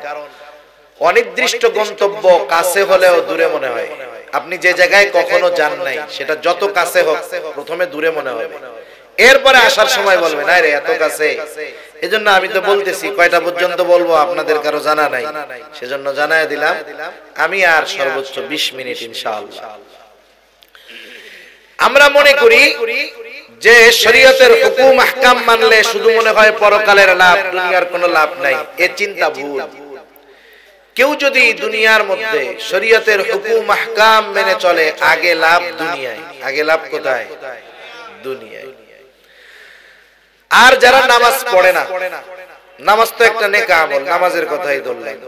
অনির্দিষ্ট গন্তব্য কাছে হলেও দূরে মনে হয়। আপনি যে জায়গায় কখনো যান নাই, সেটা যত কাছে হোক প্রথমে দূরে মনে হবে, এরপরে আসার সময় বলবেন না রে এত কাছে। এজন্য আমি তো বলতেছি, কয়টা পর্যন্ত বলবো আপনাদের কারো জানা নাই, সেজন্য জানায় দিলাম। আমি আর সর্বোচ্চ 20 মিনিট ইনশাআল্লাহ। আমরা মনে করি যে শরীয়তের হুকুম আহকাম মানলে শুধু মনে হয় পরকালের লাভ, দুনিয়ার কোনো লাভ নাই। এ চিন্তা ভুল। কেউ যদি দুনিয়ার মধ্যে শরীয়তের হুকুম আহকাম মেনে চলে, আগে লাভ দুনিয়ায়। আগে লাভ কোথায়? দুনিয়ায়। আর যারা নামাজ পড়ে না, নামাজ তো একটা নেক আমল, নামাজের কথাই ধরলেন।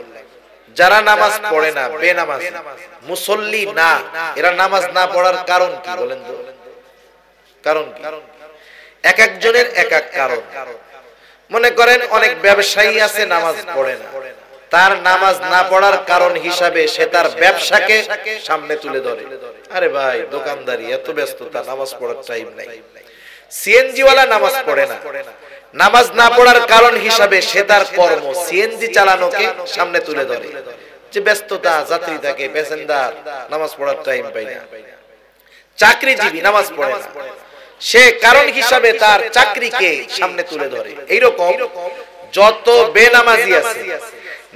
যারা নামাজ পড়ে না, বেনামাজ, মুসল্লি না, এরা নামাজ না পড়ার কারণ কি বলেন তো? কারণ কি? এক একজনের এক এক কারণ। মনে করেন অনেক ব্যবসায়ী আছে নামাজ পড়ে না, তার নামাজ না পড়ার কারণ হিসাবে সে তার ব্যবসাকে সামনে তুলে ধরে। আরে ভাই, দোকানদারি, এত ব্যস্ততা, নামাজ পড়ার টাইম নাই। সিএনজি ওয়ালা নামাজ পড়ে না, নামাজ না পড়ার কারণ হিসাবে সে তার কর্ম সিএনজি চালানোকে সামনে তুলে ধরে, যে ব্যস্ততা, যাত্রী থাকে, প্যাসেঞ্জার, নামাজ পড়ার টাইম পায় না। চাকরিজীবী নামাজ পড়ে না, সে কারণ হিসাবে তার চাকরিকে সামনে তুলে ধরে। এইরকম যত বেনামাজি আছে,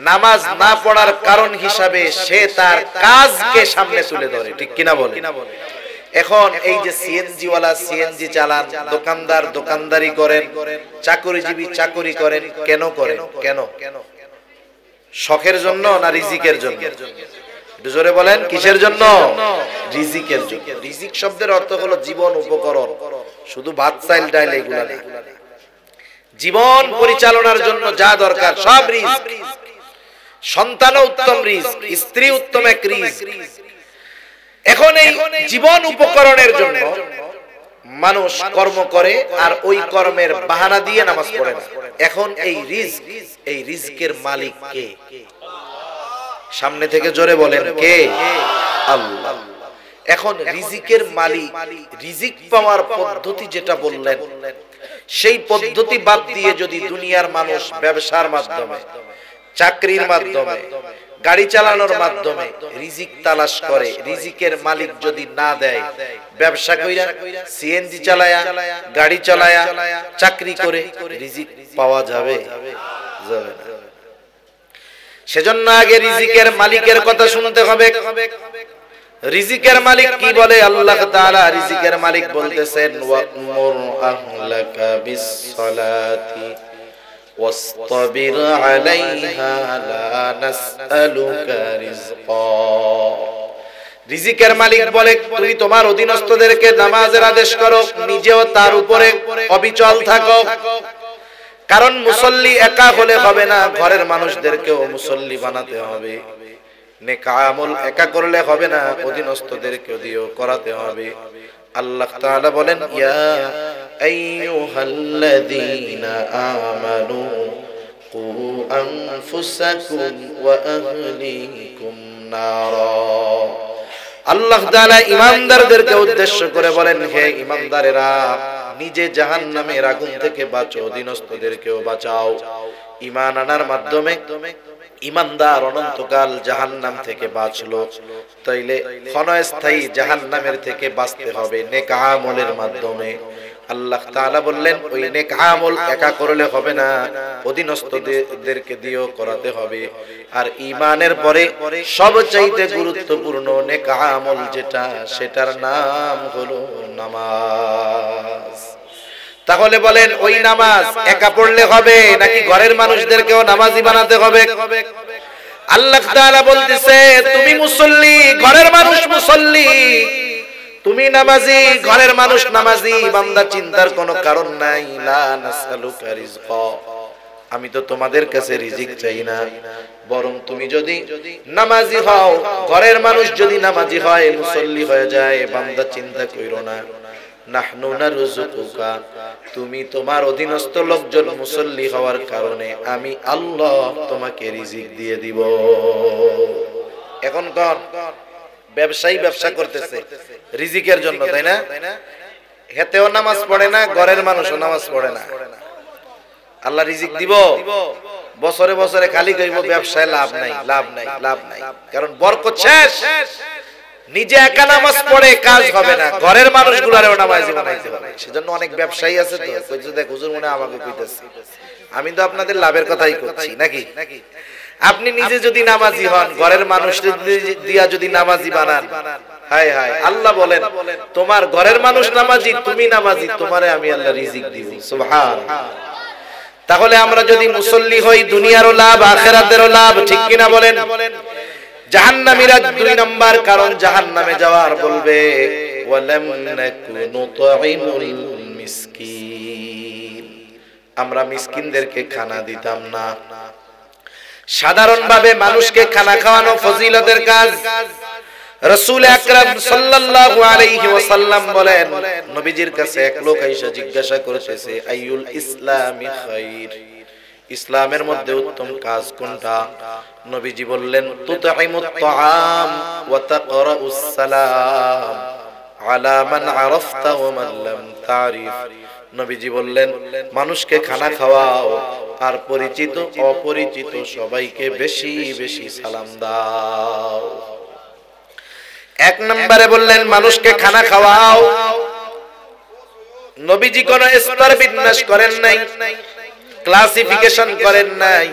নামাজ না পড়ার কারণ হিসাবে সে তার কাজকে সামনে তুলে ধরে। ঠিক কিনা বলে? এখন এই যে সিএনজি ওয়ালা সিএনজি চালান, দোকানদার দোকানদারি করেন, চাকরিজীবী চাকরি করেন, কেন করেন? কেন? শখের জন্য না রিজিকের জন্য? জোরে বলেন, কিসের জন্য? রিজিকের জন্য। রিজিক শব্দের অর্থ হলো জীবন উপকরণ, শুধু ভাত চাল ডাল এগুলা না। জীবন পরিচালনার জন্য যা দরকার সব রিজিক। সন্তান উত্তম রিজিক, স্ত্রী উত্তম এক রিজিক। এখন এই জীবন উপকরণের জন্য মানুষ কর্ম করে, আর ওই কর্মের বাহানা দিয়ে নামাজ পড়ে না। এখন এই রিজিক, এই রিজিকের মালিক কে? সামনে থেকে জোরে বলেন, কে? আল্লাহ। এখন রিজিকের মালিক, রিজিক পাওয়ার পদ্ধতি যেটা বললেন, সেই পদ্ধতি বাদ দিয়ে যদি দুনিয়ার মানুষ ব্যবসার মাধ্যমে, চাকরির মাধ্যমে, গাড়ি চালানোর মাধ্যমে রিজিক তালাশ করে, রিজিকের মালিক যদি না দেয়, ব্যবসা কইরা, সিএনজি চালায়া, গাড়ি চালায়া, চাকরি করে রিজিক পাওয়া যাবে? যাবে না। সেজন্য আগে রিজিকের মালিকের কথা শুনতে হবে। রিজিকের মালিক কি বলে? আল্লাহ তাআলা রিজিকের মালিক বলতেছেন, ওয়া'মুর আহলাকা বিস-সালাতি ওয়াসতাবির আলাইহা লা নাসআলুকা রিজকা। রিজিকের মালিক বলে, তুমি তোমার অধীনস্থদেরকে নামাজের আদেশ করো, নিজেও তার উপরে অবিচল থাকো। কারণ মুসল্লি একা হলে হবে না, ঘরের মানুষদেরকেও মুসল্লি বানাতে হবে। নেক আমল একা করলে হবে না, অধীনস্থদেরকেও দিয়েও করাতে হবে। আল্লাহ তাআলা বলেন, ইয়া আইয়ুহাল্লাযীনা আমানু কু আনফুসাকুম ওয়া আহলিকুম নারা। আল্লাহ তাআলা ঈমানদারদেরকে উদ্দেশ্য করে বলেন, হে ঈমানদারেরা, নিজে জাহান্নামের আগুন থেকে বাঁচো, অধীনস্থদেরকেও বাঁচাও। ঈমান আনার মাধ্যমে ইমানদার অনন্তকাল জাহান্নাম থেকে বাঁচলো, তাইলে ক্ষণস্থায়ী জাহান্নামের থেকে বাঁচতে হবে নেক আমলের মাধ্যমে। আল্লাহ তাআলা বললেন ওই নেক আমল একা করলে হবে না, অধীনস্থদেরকে দিয়েও করাতে হবে। আর ঈমানের পরে সবচাইতে গুরুত্বপূর্ণ নেক আমল যেটা, সেটার নাম হলো নামাজ। তাহলে বলেন ওই নামাজ একা পড়লে হবে নাকি ঘরের মানুষদেরকেও নামাজি বানাতে হবে? আল্লাহ তাআলা বলতেছে তুমি মুসল্লি, ঘরের মানুষ মুসল্লি, তুমি নামাজি, ঘরের মানুষ নামাজি। বান্দা চিন্তার কোনো কারণ নাই। লা নাসআলুকা রিজকা, আমি তো তোমাদের কাছে রিজিক চাই না, বরং তুমি যদি নামাজি হও, ঘরের মানুষ যদি নামাজি হয়, মুসল্লি হয়ে যায়, বান্দা চিন্তা কইরো না। নাহনু নারযুকুকা, তুমি তোমার অধীনস্থ লোকজন মুসল্লি হওয়ার কারণে আমি আল্লাহ তোমাকে রিজিক দিয়ে দিব। এখন কোন ব্যবসায়ী ব্যবসা করতেছে রিজিকের জন্য, তাই না? হেতেও নামাজ পড়ে না, ঘরের মানুষও নামাজ পড়ে না, আল্লাহ রিজিক দিব? বছরে বছরে খালি কইব ব্যবসায় লাভ নাই, লাভ নাই, লাভ নাই, কারণ বরকত শেষ। নিজে একা নামাজ পড়ে কাজ হবে না, ঘরের মানুষগুলারও নামাজি বানাইতে হবে। সেজন্য অনেক ব্যবসায়ী আছে তো কইছে দেখ হুজুর মনে আমাকে কইতাছে, আমি তো আপনাদের লাভের কথাই করছি নাকি? আপনি নিজে যদি নামাজি হন, ঘরের মানুষদের দিয়া যদি নামাজি বানান, হায় হায়, আল্লাহ বলেন তোমার ঘরের মানুষ নামাজি, তুমি নামাজি, তোমারে আমি আল্লাহ রিজিক দিব। সুবহানাল্লাহ। তাহলে আমরা যদি মুসল্লি হই, দুনিয়ারও লাভ আখিরাতেরও লাভ, ঠিক কিনা বলেন? জাহান্নামীরা 2 নাম্বার কারণ জাহান্নামে যাওয়ার বলবে ওয়ালাম নাকুনু তুইমুল মিসকিন, আমরা মিসকিনদেরকে খানা দিতাম না। সাধারণভাবে মানুষকে খানা খাওয়ানো ফজিলতের কাজ। রাসূল আকরাম সাল্লাল্লাহু আলাইহি ওয়াসাল্লাম বলেন, নবীজির কাছে এক লোক আইসা জিজ্ঞাসা করেছে আইয়ুল ইসলামি খায়র, ইসলামের মধ্যে উত্তম কাজ কোনটা? নবীজি বললেন তুতঈমুত তাআম ওয়া তাকরাউস সালাম আলা মান আরাফতা ওয়া মান লাম তারিফ। নবীজি বললেন মানুষকে খানা খাওয়াও আর পরিচিত অপরিচিত সবাইকে বেশি বেশি সালাম দাও। এক নম্বরে বললেন মানুষকে খানা খাওয়াও। নবীজি কোন স্তর বিন্যাস করেন নাই, ক্লাসিফিকেশন করেন নাই।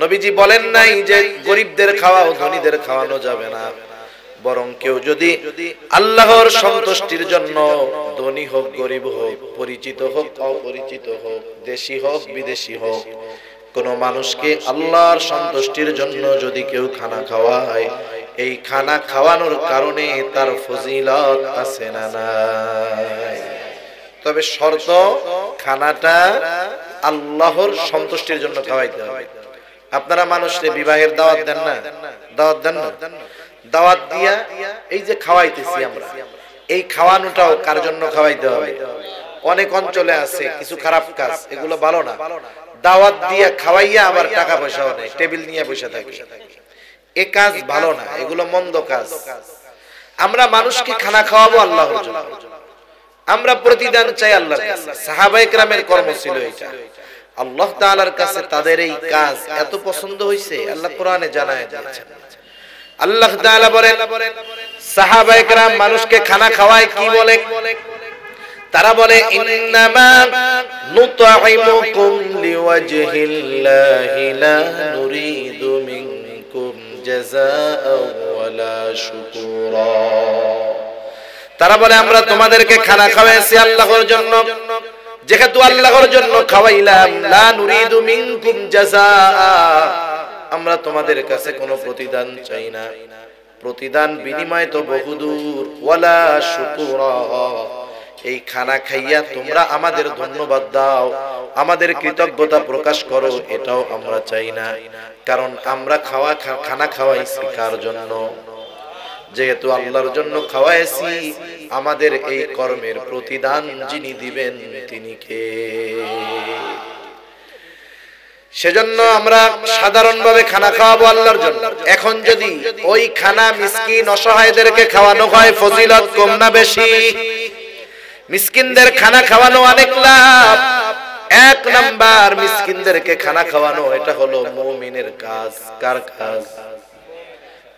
নবীজি বলেন নাই যে গরিবদের খাওয়াও, ধনীদের খাওয়ানো যাবে না। বরং কেউ যদি আল্লাহর সন্তুষ্টির জন্য ধনী হোক গরিব হোক, পরিচিত হোক অপরিচিত হোক, দেশি হোক বিদেশি হোক, কোন মানুষকে আল্লাহর সন্তুষ্টির জন্য যদি কেউ খানা খাওয়ায়, এই খানা খাওয়ানোর কারণে তার ফজিলত আছে না নাই? তবে শর্ত খানাটা আল্লাহর সন্তুষ্টির জন্য খাওয়াইতে হবে। আপনারা মানুষকে বিবাহের দাওয়াত দেন না? দাওয়াত দেন না? দাওয়াত দিয়া এই যে খাওয়াইতেছি আমরা, এই খাওয়ানোটাও কার জন্য খাওয়াইতে হবে? অনেক অঞ্চলে আছে কিছু খারাপ কাজ, এগুলো ভালো না। দাওয়াত দিয়া খাওয়াইয়া আবার টাকা পয়সাও নেই, টেবিল নিয়ে বসে থাকে, এ কাজ ভালো না, এগুলো মন্দ কাজ। আমরা মানুষকে খানা খাওয়াবো আল্লাহর জন্য, আমরা প্রতিদান চাই আল্লাহর কাছে। সাহাবায়ে কেরামের কর্ম ছিল এটা। আল্লাহ তাআলার কাছে তাদের এই কাজ এত পছন্দ হইছে, আল্লাহ কোরআনে জানায় দিয়েছেন। আল্লাহ তাআলা বলেন সাহাবায়ে কেরাম মানুষকে খানা খাওয়ায় কি বলে? তারা বলে ইন্নামা নুতঈমুকুম লিওয়াজহিল্লাহি লা নুরিদু মিনকুম জাযাআও ওয়ালা শুকুরা। তারা বলে আমরা তোমাদেরকে খানা খাওয়াইছি আল্লাহর জন্য, যেহেতু আল্লাহর জন্য খাওয়াইলাম, লা নুরিদু মিনকুম জাযাআ, আমরা তোমাদের কাছে কোনো প্রতিদান চাই না। প্রতিদান বিনিময় তো বহুদূর। ওয়ালা শুকুরা, এই খানা খাইয়া তোমরা আমাদের ধন্যবাদ দাও, আমাদের কৃতজ্ঞতা প্রকাশ করো, এটাও আমরা চাই না। কারণ আমরা খানা খাওয়াইছি কার জন্য? যেহেতু আল্লাহর জন্য খাওয়াইছি, আমাদের এই কর্মের প্রতিদান যিনি দিবেন তিনি কে? সেজন্য আমরা সাধারণভাবে খানা খাওয়াবো আল্লাহর জন্য। এখন যদি ওই খানা মিসকিন অসহায়দেরকে খাওয়ানো হয়, ফজিলত কম না বেশি? মিসকিনদের খানা খাওয়ানো অনেক লাভ। এক নাম্বার মিসকিনদেরকে খানা খাওয়ানো, এটা হলো মুমিনের কাজ। কার কাজ?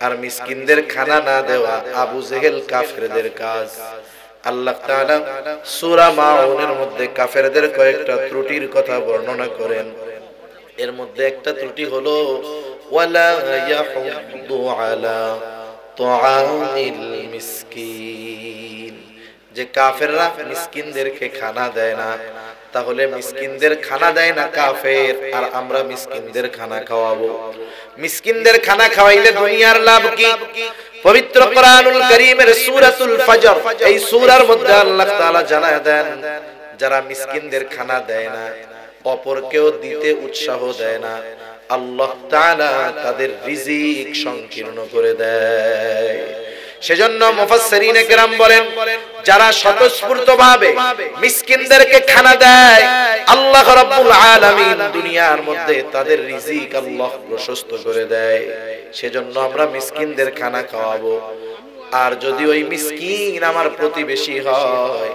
আর মিসকিনদের খানা না দেওয়া আবু জেহেল কাফেরদের কাজ। আল্লাহ তাআলা সূরা মাউনের মধ্যে কাফেরদের কয়েকটা ত্রুটির কথা বর্ণনা করেন। এর মধ্যে একটা ত্রুটি হলো ওয়ালা ইয়াহুদ্দু আলা তুআমিল মিসকিন, যে কাফেররা মিসকিনদেরকে খানা দেয় না। তাহলে মিসকিনদের খানা দেয় না কাফের, আর আমরা মিসকিনদের খানা খাওয়াবো। মিসকিনদের খানা খাওয়াইলে দুনিয়ার লাভ কি? পবিত্র কোরআনুল কারীমের সূরাতুল ফজর, এই সূরার মধ্যে আল্লাহ তাআলা জানায় দেন, যারা মিসকিনদের খানা দেয় না, অপরকেও দিতে উৎসাহ দেয় না, আল্লাহ তাআলা তাদের রিজিক সংকীর্ণ করে দেয়। সেজন্য মুফাসসিরিনে কেরাম বলেন, যারা স্বতঃস্ফূর্তভাবে মিসকিনদেরকে খানা দেয়, আল্লাহ রাব্বুল আলামিন দুনিয়ার মধ্যে তাদের রিজিক আল্লাহ প্রশস্ত করে দেয়। সেজন্য আমরা মিসকিনদের খানা খাওয়াবো। আর যদি ওই মিসকিন আমার প্রতিবেশী হয়,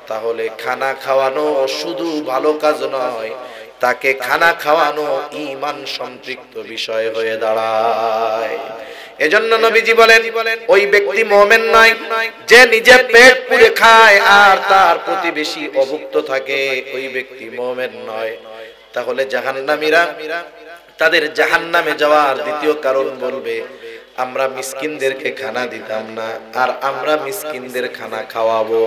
তাহলে খানা খাওয়ানো শুধু ভালো কাজ নয়, তাকে খানা খাওয়ানো ঈমান সম্পৃক্ত বিষয় হয়ে দাঁড়ায়। এজন্য নবীজি বলেন, ওই ব্যক্তি মুমিন নয় যে নিজে পেট পুরে খায় আর তার প্রতিবেশী অভুক্ত থাকে, ওই ব্যক্তি মুমিন নয়। তাহলে জাহান্নামীরা তাদের জাহান্নামে যাওয়ার দ্বিতীয় কারণ বলবে, আমরা মিসকিনদেরকে খানা দিতাম না, আর আমরা মিসকিনদের খানা খাওয়াবো।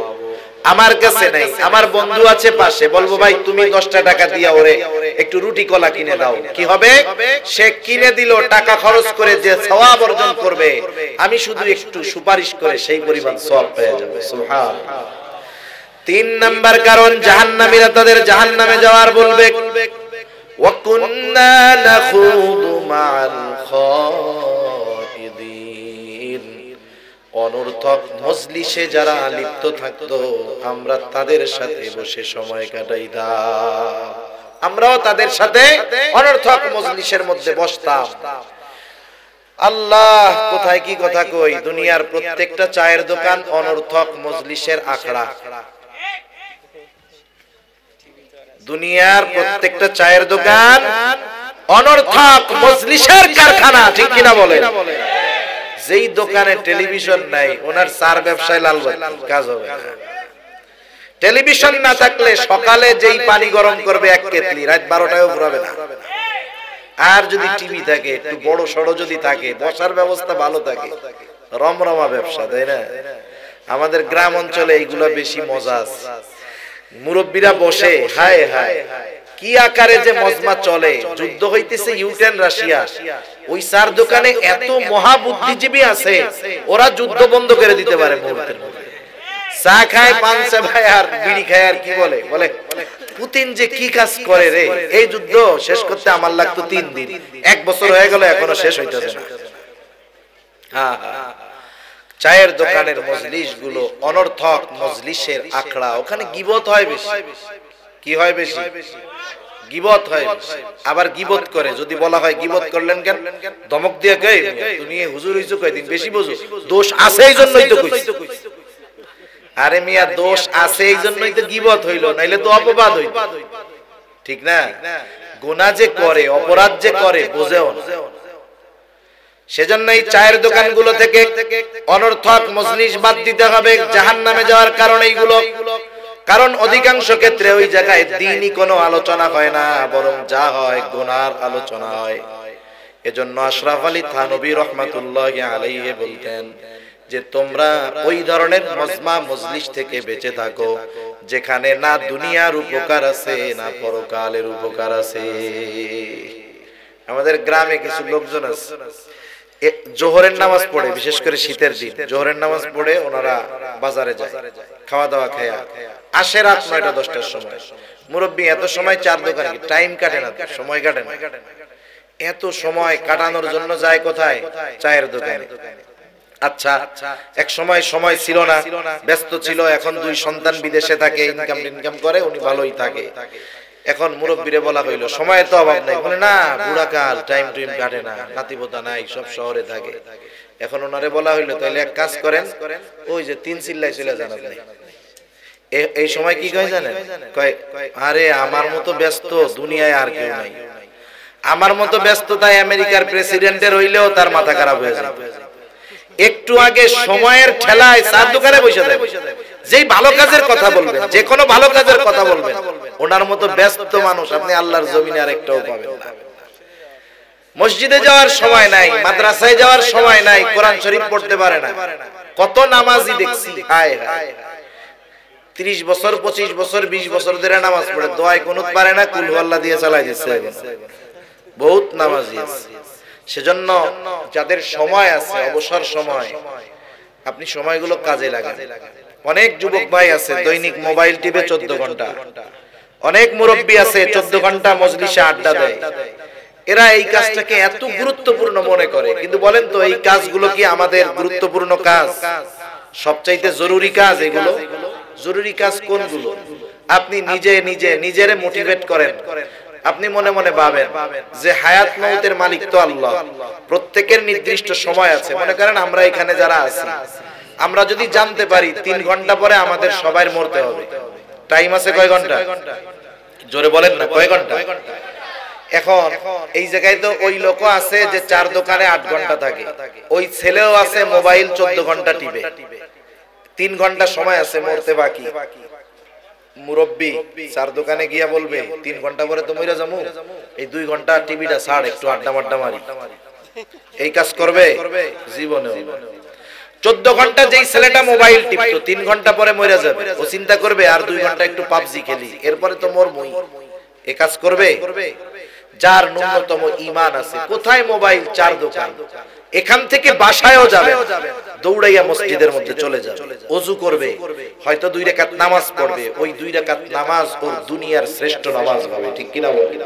আমার কাছে নাই, আমার বন্ধু আছে পাশে, বলবো ভাই তুমি 10টা টাকা দিয়া ওরে একটু রুটি কলা কিনে দাও। কি হবে? সে কিনে দিল, টাকা খরচ করে যে সওয়াব অর্জন করবে, আমি শুধু একটু সুপারিশ করে সেই পরিমাণ সওয়াব পেয়ে যাব। সুবহানাল্লাহ। 3 নাম্বার কারণ, জাহান্নামীরা তাদের জাহান্নামে যাওয়ার বলবে, ওয়া কুন্না নাখুদু মা'আল খাইদিন, অনর্থক মজলিসে যারা লিপ্ত থাকতো, আমরা তাদের সাথে বসে সময় কাটাইতাম। আমরাও তাদের সাথে অনর্থক মজলিসের মধ্যে বসতাম। আল্লাহ কোথায় কি কথা কই, দুনিয়ার প্রত্যেকটা চায়ের দোকান অনর্থক মজলিসের আখড়া। দুনিয়ার প্রত্যেকটা চায়ের দোকান অনর্থক মজলিসের কারখানা, ঠিক কিনা বলেন? যেই দোকানে টেলিভিশন নাই, ওনার চার ব্যবসায় লাল কাজ হবে না। টেলিভিশন না থাকলে সকালে যেই পানি গরম করবে 1 কেতলি, রাত 12টায়ও ঘুরাবে না। আর যদি টিভি থাকে, একটু বড় সড়ো যদি থাকে, বসার ব্যবস্থা ভালো থাকে, রমরমা ব্যবসা, তাই না? আমাদের গ্রাম অঞ্চলে এইগুলো বেশি মজা আছে। মুরব্বীরা বসে, হায় হায় কি আকারে যে মজমা চলে। যুদ্ধ হইতেছে ইউক্রেন রাশিয়া, ওই চার দোকানে এত মহাবুদ্ধিজীবী আছে, ওরা যুদ্ধ বন্ধ করে দিতে পারে মুহূর্তের মধ্যে। চা খায়, পান চাবায় আর বিড়ি খায়, আর কি বলে পুতিন যে কি কাজ করে রে, এই যুদ্ধ শেষ করতে আমার লাগতো 3 দিন, 1 বছর হয়ে গেল এখনো শেষ হইতেছে না। চায়ের দোকানের মজলিস গুলো অনর্থক মজলিসের আখড়া, ওখানে গীবত হয় বেশি। কি হয় বেশি? গীবত হয়। আবার গীবত করে, যদি বলা হয় গীবত করলেন কেন, ধমক দিয়ে কই তুমি হুজুর হইছো কয়দিন, বেশি বুঝো, দোষ আছে এই জন্যই তো কইছো। আরে মিয়া, দোষ আছে এই জন্যই তো গীবত হইল, নাইলে তো অপবাদ হইত, ঠিক না? গুনাহ যে করে, অপরাধ যে করে, বোঝেও না। সেজন্য এই চায়ের দোকানগুলো থেকে অনর্থক মজলিস বাদ দিতে হবে। জাহান্নামে যাওয়ার কারণ এইগুলো। কারণ অধিকাংশ ক্ষেত্রে ওই জায়গায় দ্বীনি কোনো আলোচনা হয় না, বরং যা হয় গুনার আলোচনা হয়। এজন্য আশরাফ আলী থানভী রাহমাতুল্লাহি আলাইহি বলতেন যে তোমরা ওই ধরনের মজমা মজলিস থেকে বেঁচে থাকো যেখানে না দুনিয়ার উপকার আছে না পরকালের উপকার আছে। আমাদের গ্রামে কিছু লোকজন আছে, জোহরের নামাজ পড়ে, বিশেষ করে শীতের দিন জোহরের নামাজ পড়ে ওনারা বাজারে যায়, খাওয়া দাওয়া খায়া আসে রাত 9টা-10টার সময়। মুরব্বী এত সময় চার দোকানে টাইম কাটে না, সময় কাটে না, এত সময় কাটানোর জন্য যায় কোথায়? চায়ের দোকানে। আচ্ছা, এক সময় সময় ছিল না, ব্যস্ত ছিল, এখন 2 সন্তান বিদেশে থাকে, ইনকাম করে, উনি ভালোই থাকে। এখন মুরব্বীরে বলা হইলো সময় তো অভাব নাই, বলে না বুড়াকাল, টাইম কাটে না, নাতিপোতা নাই, সব শহরে থাকে। এখন ওনারে বলা হইলো তাহলে এক কাজ করেন, ওই যে 3 চিল্লায় চলে যান আপনি, এই সময় কি কয় জানেন? কয় আরে আমার মতো ব্যস্ত দুনিয়ায় আর কেউ নাই, আমার মতো ব্যস্ততায় আমেরিকার প্রেসিডেন্টের হইলেও তার মাথা খারাপ হয়ে যায়। একটু আগে সময়ের ঠেলায় চার দোকানে বসে যায়, যেই ভালো কাজের কথা বলবেন, যে কোনো ভালো কাজের কথা বলবেন, ওনার মতো ব্যস্ত মানুষ আপনি আল্লাহর জমিনে আর একটাও পাবেন না। মসজিদে যাওয়ার সময় নাই, মাদ্রাসায় যাওয়ার সময় নাই, কোরআন শরীফ পড়তে পারে না। কত নামাজি দেখছি, হায় হায় 30 বছর 25 বছর 20 বছর ধরে নামাজ পড়ে, দোয়ায় কুনুত পারে না, কুল আল্লাহ দিয়ে চালাই দিচ্ছে। বহুত নামাজি আছে। সেজন্য যাদের সময় আছে, অবসর সময়, আপনি সময়গুলো কাজে লাগান। অনেক যুবক ভাই আছে দৈনিক মোবাইল টিপে 14 ঘন্টা, অনেক মুরব্বী আছে 14 ঘন্টা মজলিসে আড্ডা দেয়। এরা এই কাজটাকে এত গুরুত্বপূর্ণ মনে করে, কিন্তু বলেন তো এই কাজগুলো কি আমাদের গুরুত্বপূর্ণ কাজ? সবচাইতে জরুরি কাজ এগুলো? জরুরি কাজ কোনগুলো? আপনি নিজেরে মোটিভেট করেন। আপনি মনে মনে ভাবেন যে হায়াত মউতের মালিক তো আল্লাহ, প্রত্যেকের নির্দিষ্ট সময় আছে। মনে করেন আমরা এখানে যারা আছি, আমরা যদি জানতে পারি 3 ঘন্টা পরে আমাদের সবার মরতে হবে, টাইম আছে কয় ঘন্টা? জোরে বলেন না, কয় ঘন্টা? এখন এই জায়গায় তো ওই লোক আছে যে 4 দোকানে 8 ঘন্টা থাকে, ওই ছেলেও আছে মোবাইল 14 ঘন্টা টিপে, 3 ঘন্টা সময় আছে মরতে বাকি। মুরব্বী 4 দোকানে গিয়া বলবে 3 ঘন্টা পরে তো মইরা যামু, এই 2 ঘন্টা টিভিটা ছাড়, একটু আড্ডা মাড্ডা মারি। এই কাজ করবে? জীবনে। 14 ঘন্টা যেই ছেলেটা মোবাইল টিপতো 3 ঘন্টা পরে মইরা যাবে, ও চিন্তা করবে আর 2 ঘন্টা একটু পাবজি খেলি, এরপরে তো মরমই। এই কাজ করবে? যার ন্যূনতম ঈমান আছে। কোথায় মোবাইল? 4 দোকান। এখান থেকে বাসায়ও যাবে, দৌড়াইয়া মসজিদের মধ্যে চলে যাবে, ওযু করবে, হয়তো 2 রাকাত নামাজ পড়বে, ওই 2 রাকাত নামাজ ওর দুনিয়ার শ্রেষ্ঠ নামাজ হবে, ঠিক কিনা বলেন?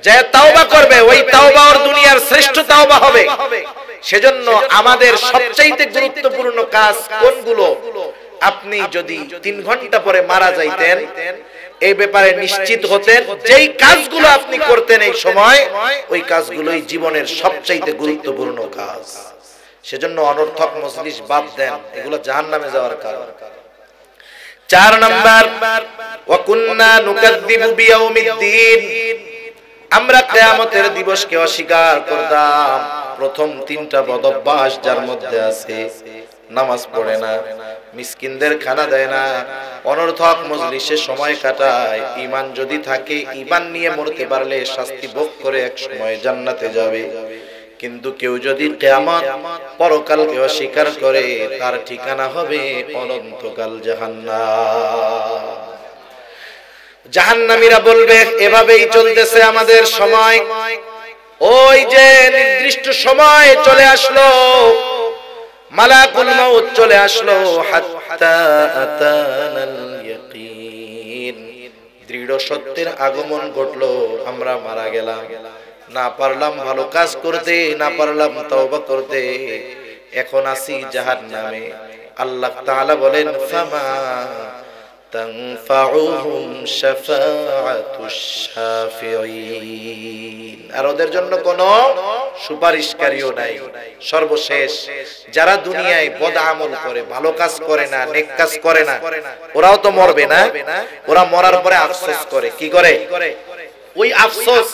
যে তাওবা করবে, ওই তাওবা ওর দুনিয়ার শ্রেষ্ঠ তাওবা হবে। সেজন্য আমাদের সবচাইতে গুরুত্বপূর্ণ কাজ কোনগুলো? আপনি যদি 3 ঘন্টা পরে মারা যাইতেন, এই ব্যাপারে নিশ্চিত হতেন যেই কাজগুলো আপনি করতেন এই সময়, ওই কাজগুলোই জীবনের সবচাইতে গুরুত্বপূর্ণ কাজ। সেজন্য অনর্থক মজলিস বাদ দেন, এগুলো জাহান্নামে যাওয়ার কারণ। 4 নাম্বার, ওয়া কুননা নুকাযযিবু বিয়াউমিদ্দিন, আমরা কিয়ামতের দিবসকে অস্বীকার করতাম। প্রথম 3টা বদঅভ্যাস যার মধ্যে আছে, নামাজ পড়ে না, মিসকিনদের খানা দেয় না, অনর্থক মজলিসে সময় কাটায়। ঈমান যদি থাকে, ঈমান নিয়ে মরতে পারলে শাস্তি ভোগ করে এক সময় জান্নাতে যাবে। কিন্তু কেউ যদি কিয়ামত পরকালকে অস্বীকার করে, তার ঠিকানা হবে অনন্তকাল জাহান্নাম। জাহান্নামীরা বলবে এভাবেই চলতেছে আমাদের সময়। ওই যে নির্দিষ্ট সময় চলে আসলো, মালাকুল মউত চলে আসলো, হাত্তা আতানাল ইয়াকিন, দৃঢ় সত্যের আগমন ঘটলো, আমরা মারা গেলাম, না পারলাম ভালো কাজ করতে, না পারলাম তওবা করতে, এখন আছি জাহান্নামে। আল্লাহ তাআলা বলেন, ফামা তানফাউহুম শাফাআতুশ শাফিঈন, আর ওদের জন্য কোনো সুপারিশকারীও নাই। সর্বশেষ যারা দুনিয়ায় বদ আমল করে, ভালো কাজ করে না, নেক কাজ করে না, ওরাও তো মরবে না? ওরা মরার পরে আফসোস করে। কি করে? ওই আফসোস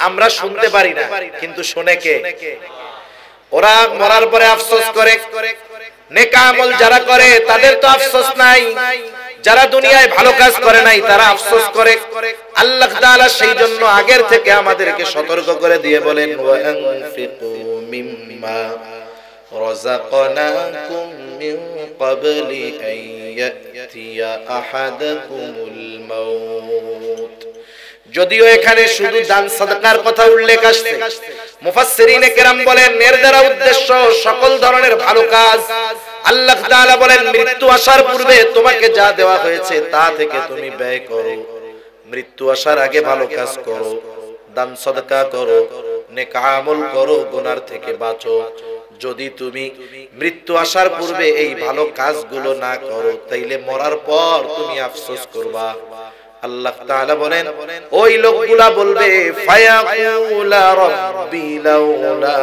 আমরা শুনতে পারি না, কিন্তু শুনে কে? ওরা মরার পরে আফসোস করে। নেক আমল যারা করে তাদের তো আফসোস নাই, যারা দুনিয়ায় ভালো কাজ করে নাই তারা আফসোস করে। আল্লাহ তাআলা সেই জন্য আগের থেকে আমাদেরকে সতর্ক করে দিয়ে বলেন, ওয়া আনফিকু মিম্মা রাযাকনাকুম মিন ক্বাবলি আন ইয়াতিয়া আহাদাকুমুল মাউত। যদিও এখানে শুধু দান সাদকার কথা উল্লেখ আসছে, মুফাসসিরিনে কেরাম বলেন এর দ্বারা উদ্দেশ্য সকল ধরনের ভালো কাজ। আল্লাহ তাআলা বলেন, মৃত্যু আসার পূর্বে তোমাকে যা দেওয়া হয়েছে তা থেকে তুমি ব্যয় করো, মৃত্যু আসার আগে ভালো কাজ করো, দান সাদকা করো, নেক আমল করো, গুনার থেকে বাঁচো। যদি তুমি মৃত্যু আসার পূর্বে এই ভালো কাজগুলো না করো, তাইলে মরার পর তুমি আফসোস করবা। আল্লাহ তাআলা বলেন, ওই লোকগুলা বলবে, ফায়াকুলা রাব্বি লাউলা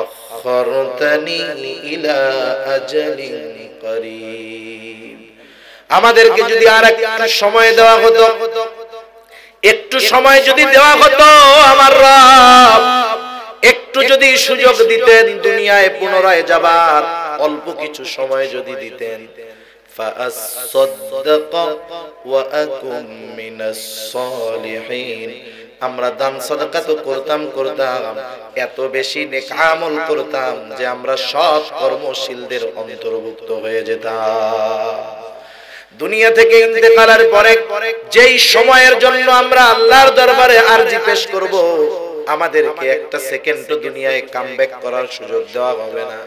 আখখারতানি ইলা আজালিন করিব, আমাদেরকে যদি আর একটু সময় দেওয়া হতো, একটু সময় যদি দেওয়া হতো, আমার রব একটু যদি সুযোগ দিতেন দুনিয়ায় পুনরায় যাবার, অল্প কিছু সময় যদি দিতেন, فأصدق وأكن من الصالحين, আমরা দান সাদাকা তো করতাম, এত বেশি নেক আমল করতাম যে আমরা সৎ কর্মশীলদের অন্তর্ভুক্ত হয়ে যেতাম। দুনিয়া থেকে ইন্তেকালের পরে যেই সময়ের জন্য আমরা আল্লাহর দরবারে আরজি পেশ করব, আমাদেরকে একটা সেকেন্ডও দুনিয়ায় কামব্যাক করার সুযোগ দেওয়া হবে না।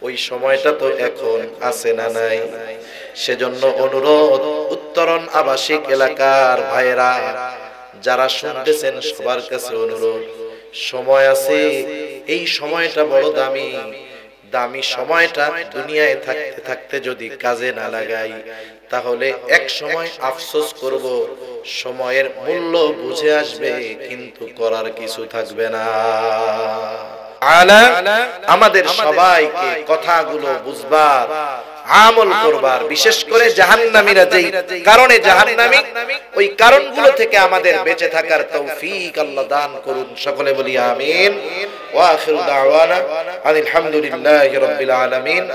ওই সময়টা তো এখন আছে না নাই? সেজন্য অনুরোধ, উত্তরণ আবাসিক এলাকার ভাইরা যারা শুনতেছেন সবার কাছে অনুরোধ, সময় আছে, এই সময়টা বড় দামি। দামি সময়টা দুনিয়ায় থাকতে থাকতে যদি কাজে না লাগাই, তাহলে এক সময় আফসোস করব, সময়ের মূল্য বুঝে আসবে, কিন্তু করার কিছু থাকবে না। আমাদের সবাইকে কথাগুলো বুঝবার, আমল করবার, বিশেষ করে জাহান্নামীরা যেই কারণে জাহান্নামী, ওই কারণগুলো থেকে আমাদের বেঁচে থাকার তৌফিক আল্লাহ দান করুন। সকলে বলি আমিন। ওয়া আখিরু দাওয়ানা আলহামদুলিল্লাহি রাব্বিল আলামিন।